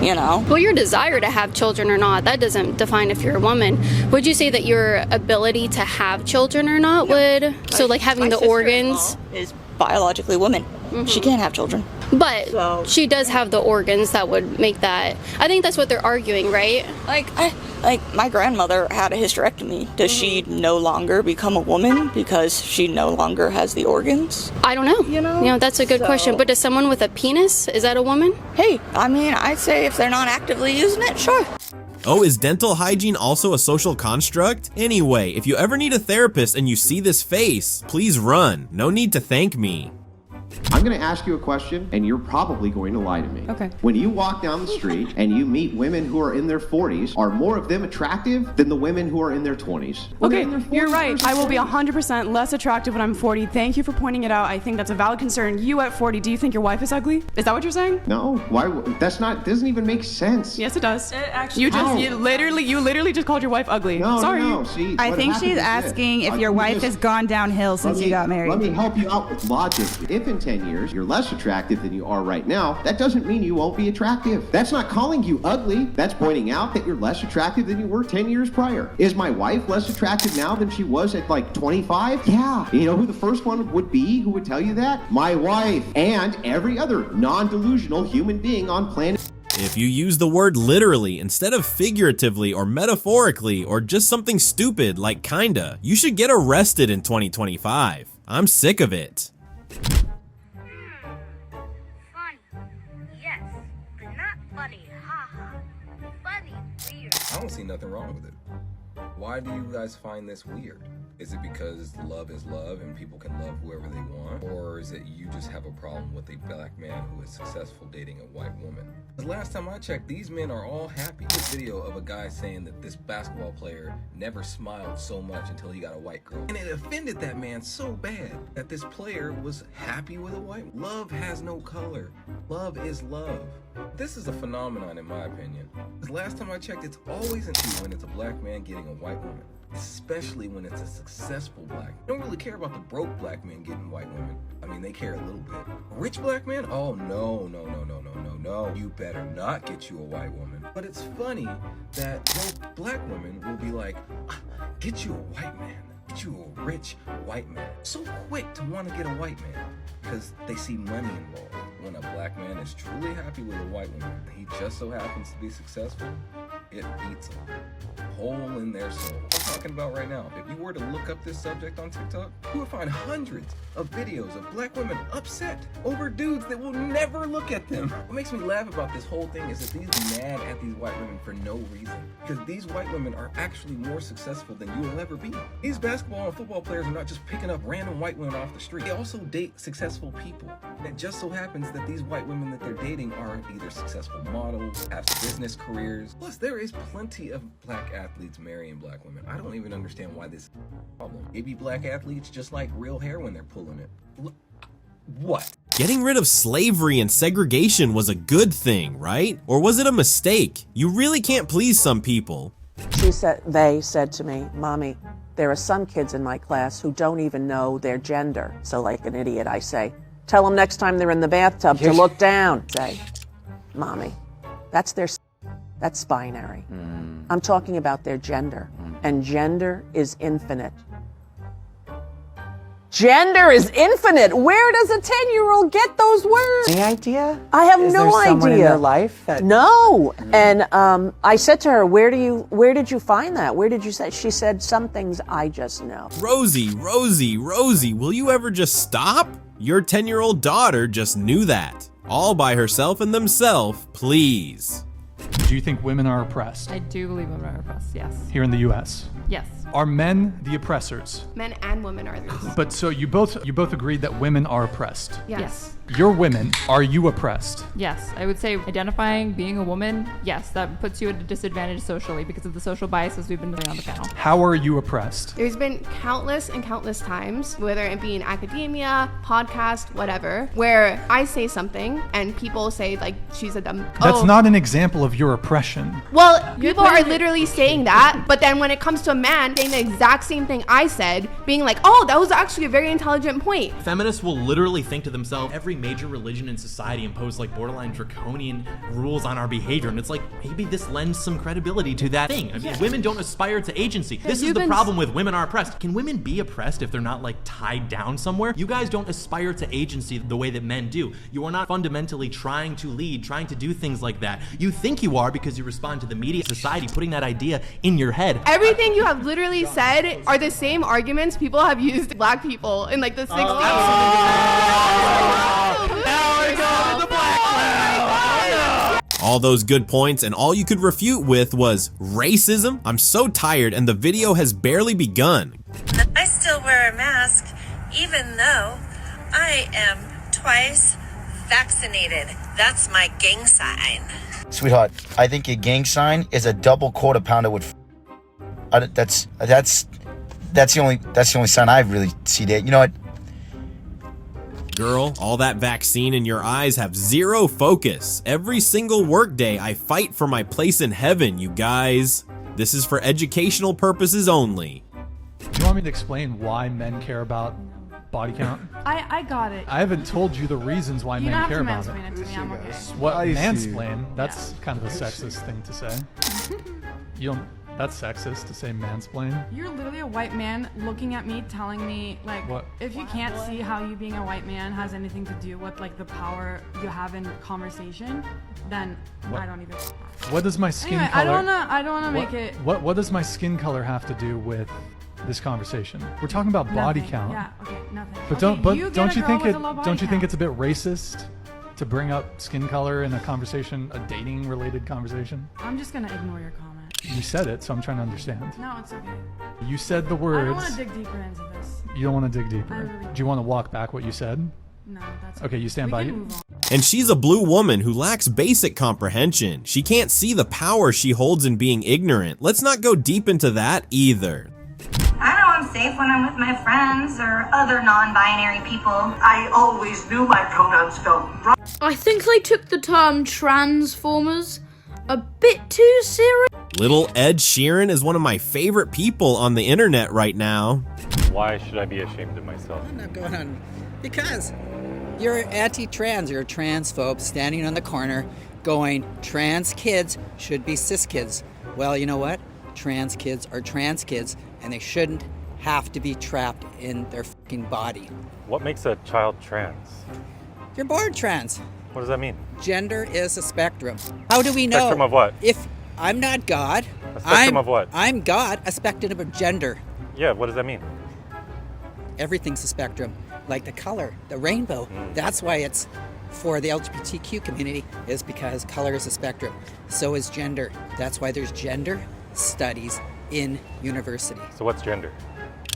Well, your desire to have children or not, that doesn't define if you're a woman. Would you say that your ability to have children or not would? So having the organs is biologically woman. She can't have children. But she does have the organs that would make that. I think that's what they're arguing, right? Like my grandmother had a hysterectomy. Does she no longer become a woman because she no longer has the organs? I don't know. That's a good question. But does someone with a penis, is that a woman? Hey, I'd say if they're not actively using it, sure. Oh, is dental hygiene also a social construct? Anyway, if you ever need a therapist and you see this face, please run. No need to thank me. I'm going to ask you a question, and you're probably going to lie to me. Okay. When you walk down the street and you meet women who are in their 40s, are more of them attractive than the women who are in their 20s? Okay, you're right. I will be 100% less attractive when I'm 40. Thank you for pointing it out. I think that's a valid concern. You at 40, do you think your wife is ugly? Is that what you're saying? No. Why? Doesn't even make sense. Yes, it does. It actually you literally just called your wife ugly. No, Sorry. No. See, I think she's asking if your wife has gone downhill since you got married. Let me help you out with logic. If in 10 years you're less attractive than you are right now, that doesn't mean you won't be attractive. That's not calling you ugly. That's pointing out that you're less attractive than you were 10 years prior. Is my wife less attractive now than she was at 25? Yeah. You know who the first one would be who would tell you that? My wife and every other non-delusional human being on planet. If you use the word literally instead of figuratively or metaphorically or just something stupid like kinda, you should get arrested in 2025. I'm sick of it. I don't see nothing wrong with it. Why do you guys find this weird? Is it because love is love and people can love whoever they want? Or is it you just have a problem with a black man who is successful dating a white woman? Because last time I checked, these men are all happy. This video of a guy saying that this basketball player never smiled so much until he got a white girl. And it offended that man so bad that this player was happy with a white woman. Love has no color. Love is love. This is a phenomenon in my opinion. Because last time I checked, it's always an issue when it's a black man getting a white woman. Especially when it's a successful black. They don't really care about the broke black men getting white women. I mean, they care a little bit. Rich black men? Oh, no. You better not get you a white woman. But it's funny that broke black women will be like, get you a white man. Get you a rich white man. So quick to want to get a white man because they see money involved. When a black man is truly happy with a white woman, he just so happens to be successful, it beats a hole in their soul. I'm talking about right now. If you were to look up this subject on TikTok, you would find hundreds of videos of black women upset over dudes that will never look at them. What makes me laugh about this whole thing is that these are mad at these white women for no reason. Because these white women are actually more successful than you will ever be. These basketball and football players are not just picking up random white women off the street. They also date successful people. And it just so happens that these white women that they're dating are either successful models, have business careers. Plus, there is plenty of black athletes marrying black women. I don't even understand why this is a problem. Maybe black athletes just like real hair when they're pulling it. What? Getting rid of slavery and segregation was a good thing, right? Or was it a mistake? You really can't please some people. They said to me, Mommy, there are some kids in my class who don't even know their gender. So like an idiot, I say, tell them next time they're in the bathtub to look down. Say, Mommy, that's binary. I'm talking about their gender. And gender is infinite. Gender is infinite. Where does a 10-year-old get those words? Any idea? I have Is no there someone idea. in their life that... No. And I said to her, where did you find that? Where did you say? She said, some things I just know. Rosie, will you ever just stop? Your 10-year-old daughter just knew that. All by herself and themselves, please. Do you think women are oppressed? I do believe women are oppressed, yes. Here in the U.S.? Yes. Are men the oppressors? Men and women are these. But so you both agreed that women are oppressed. Yes. You're women. Are you oppressed? Yes, I would say identifying being a woman, yes, that puts you at a disadvantage socially because of the social biases we've been doing on the panel. How are you oppressed? There's been countless times, whether it be in academia, podcast, whatever, where I say something and people say like she's a dumb. That's not an example of your oppression. Well, people are literally saying that, but then when it comes to a man saying the exact same thing I said, being like, oh, that was actually a very intelligent point. Feminists will literally think to themselves, every major religion in society imposed like borderline draconian rules on our behavior, and it's like, maybe this lends some credibility to that thing. I mean, women don't aspire to agency. This is the problem with women are oppressed. Can women be oppressed if they're not like tied down somewhere? You guys don't aspire to agency the way that men do. You are not fundamentally trying to lead, trying to do things like that. You think you are because you respond to the media, society, putting that idea in your head. Everything you have literally said are the same arguments people have used black people in like the 60s. All those good points, and all you could refute with was racism? I'm so tired, and the video has barely begun. I still wear a mask, even though I am twice vaccinated. That's my gang sign. Sweetheart, I think your gang sign is a double quarter pounder with. That's the only sign I really see there. You know what? Girl, all that vaccine in your eyes have zero focus. Every single workday I fight for my place in heaven, you guys. This is for educational purposes only. Do you want me to explain why men care about body count? I got it. I haven't told you the reasons why men care about it. You don't have to mansplain it to me, I'm okay. What, mansplain? That's kind of a sexist thing to say. You don't... That's sexist to say mansplain. You're literally a white man looking at me, telling me like, what? If you can't see how you being a white man has anything to do with like the power you have in conversation, then what? I don't even. What does my skin anyway, color? I don't wanna make it. What does my skin color have to do with this conversation? We're talking about body count. Yeah. Okay. Nothing. But okay, don't you think it's a bit racist to bring up skin color in a conversation, a dating related conversation? I'm just gonna ignore your comment. You said it, so I'm trying to understand. No, it's okay. You said the words. I don't want to dig deeper into this. You don't want to dig deeper. Do you want to walk back what you said? No, that's okay. You stand by you. And she's a blue woman who lacks basic comprehension. She can't see the power she holds in being ignorant. Let's not go deep into that either. I know I'm safe when I'm with my friends or other non-binary people. I always knew my pronouns felt right. I think they took the term transformers a bit too serious. Little Ed Sheeran is one of my favorite people on the internet right now. Why should I be ashamed of myself? I'm not going on. Because you're anti-trans, you're a transphobe standing on the corner going, trans kids should be cis kids. Well, you know what? Trans kids are trans kids, and they shouldn't have to be trapped in their fucking body. What makes a child trans? You're born trans. What does that mean? Gender is a spectrum. How do we know? Spectrum of what? If I'm not God. A spectrum of what? I'm God, a spectrum of gender. Yeah, what does that mean? Everything's a spectrum. Like the color, the rainbow. That's why it's for the LGBTQ community, is because color is a spectrum. So is gender. That's why there's gender studies in university. So what's gender?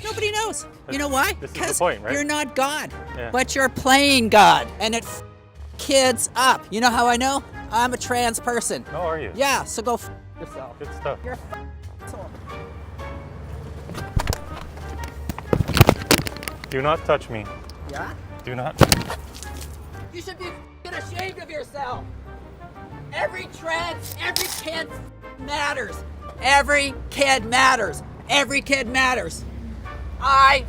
Nobody knows. You know why? This is the point, right? You're not God, Yeah. but you're playing God, and it kids up. You know how I know? I'm a trans person. How are you? Yeah, so go yourself. Good stuff. You're Do not touch me. Yeah? Do not. You should be ashamed of yourself. Every kid matters. Every kid matters. Every kid matters. I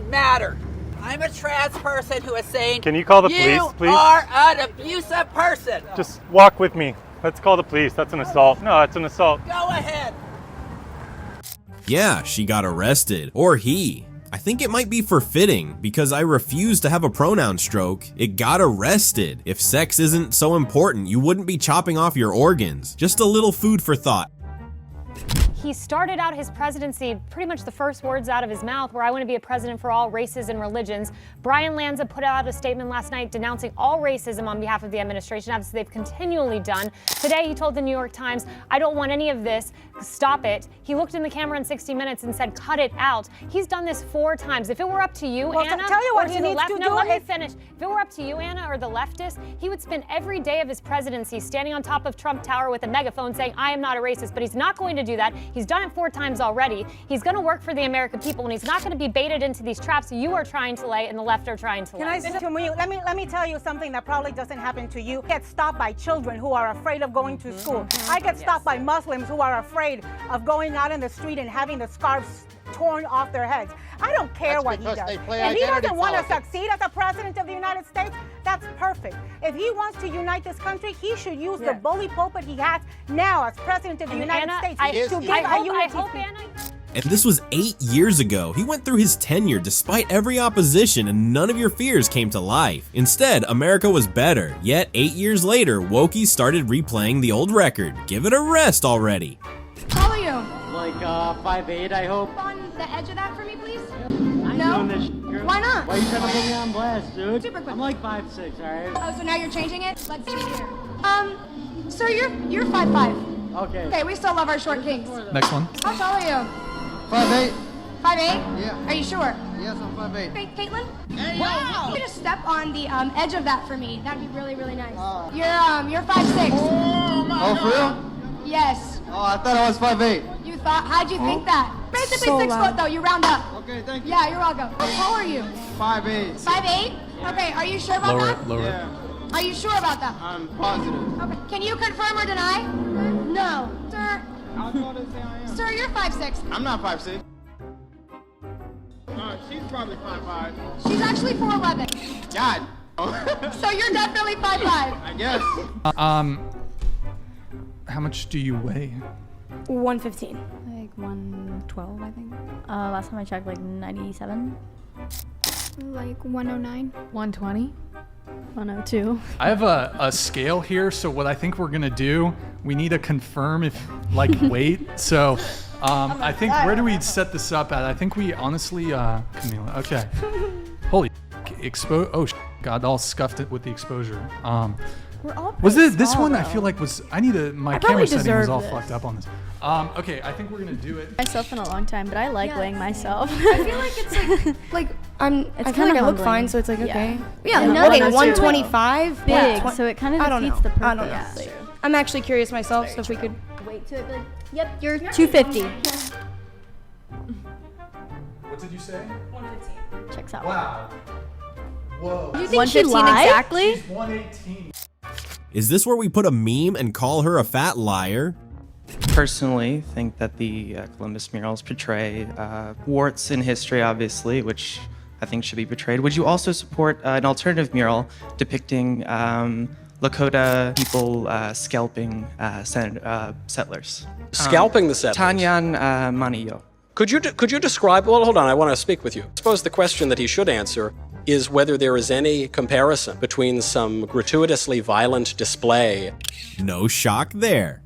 matter. I'm a trans person who is saying, Can you call the police, please? You are an abusive person. Just walk with me. Let's call the police. That's an assault. No, it's an assault. Go ahead. Yeah, she got arrested. Or he. I think it might be for fitting, because I refuse to have a pronoun stroke. It got arrested. If sex isn't so important, you wouldn't be chopping off your organs. Just a little food for thought. He started out his presidency, pretty much the first words out of his mouth were, I want to be a president for all races and religions. Brian Lanza put out a statement last night denouncing all racism on behalf of the administration, as they've continually done. Today, he told the New York Times, I don't want any of this, stop it. He looked in the camera in 60 Minutes and said, cut it out. He's done this 4 times. If it were up to you, Well, Anna, tell you what or he to the needs left, to no, do let me is- finish. If it were up to you, Anna, or the leftists, he would spend every day of his presidency standing on top of Trump Tower with a megaphone saying, I am not a racist, but he's not going to do that. He's done it 4 times already. He's going to work for the American people, and he's not going to be baited into these traps you are trying to lay and the left are trying to lay. Can I say to me? Let me tell you something that probably doesn't happen to you. I get stopped by children who are afraid of going to school. I get stopped by Muslims who are afraid of going out in the street and having the scarves torn off their heads. I don't care what he does. If he doesn't want to succeed as a president of the United States, that's perfect. If he wants to unite this country, he should use the bully pulpit he has now as president of the United States to give a unity speech. And this was 8 years ago. He went through his tenure despite every opposition, and none of your fears came to life. Instead, America was better. Yet 8 years later, wokies started replaying the old record. Give it a rest already. How are you? Like 5'8", I hope. On the edge of that for me, please? I'm No? doing this girl. Why not? Why are you trying to put me on blast, dude? Super quick. I'm like 5'6", alright? Oh, so now you're changing it? Let's see here. Sir, you're 5'5". Okay. Okay, we still love our short kings. Next one. How tall are you? 5'8". 5'8"? Yeah. Are you sure? Yes, I'm 5'8". Okay, Caitlin? Wow! You can just step on the edge of that for me. That'd be really, really nice. You're 5'6". Oh, for real? Yes. Oh, I thought I was 5'8". You thought? How'd you think that? Basically So 6 loud. foot though. You round up. Okay, thank you. Yeah, you're welcome. How tall are you? 5'8". 5'8"? Okay, are you sure about that? Lower. Yeah, Are you sure about that? I'm positive. Okay. Can you confirm or deny? No. Sir, How tall does say I am? sir, you're 5'6". I'm not 5'6". She's probably 5'5". She's actually 4'11". God. So you're definitely 5'5". I guess. How much do you weigh? 115. Like 112, I think. Last time I checked, like 97. Like 109. 120. 102. I have a scale here, so what I think we're gonna do, we need to confirm if like weight. So I think, where do we set this up at? I think we honestly, Camila, okay. Holy, oh, Got all scuffed it with the exposure. We're all Was pretty it this small, one? I though. feel like was I need to my I camera probably setting was deserve all this. fucked up on this. Okay, I think we're gonna do it. Myself in a long time, but I like weighing myself. I feel like it's like I feel like I look fine, so it's like okay. Yeah, And okay, numbers are 125. big, so it kind of I don't defeats know. the purpose. I don't know. Yeah. I'm actually curious myself, so if we could Wait to it, be like, yep, you're 250. What did you say? 115. Checks out. Wow. Whoa. You think she lied? Exactly? She's 118. Is this where we put a meme and call her a fat liar? Personally, think that the Columbus murals portray warts in history, obviously, which I think should be portrayed. Would you also support an alternative mural depicting Lakota people scalping settlers? Scalping the settlers? Tanyan Maniyo. Could you describe, well, hold on, I want to speak with you. I suppose the question that he should answer is whether there is any comparison between some gratuitously violent display. No shock there.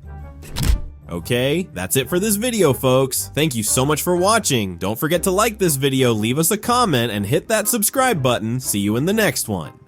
Okay, that's it for this video, folks. Thank you so much for watching. Don't forget to like this video, leave us a comment, and hit that subscribe button. See you in the next one.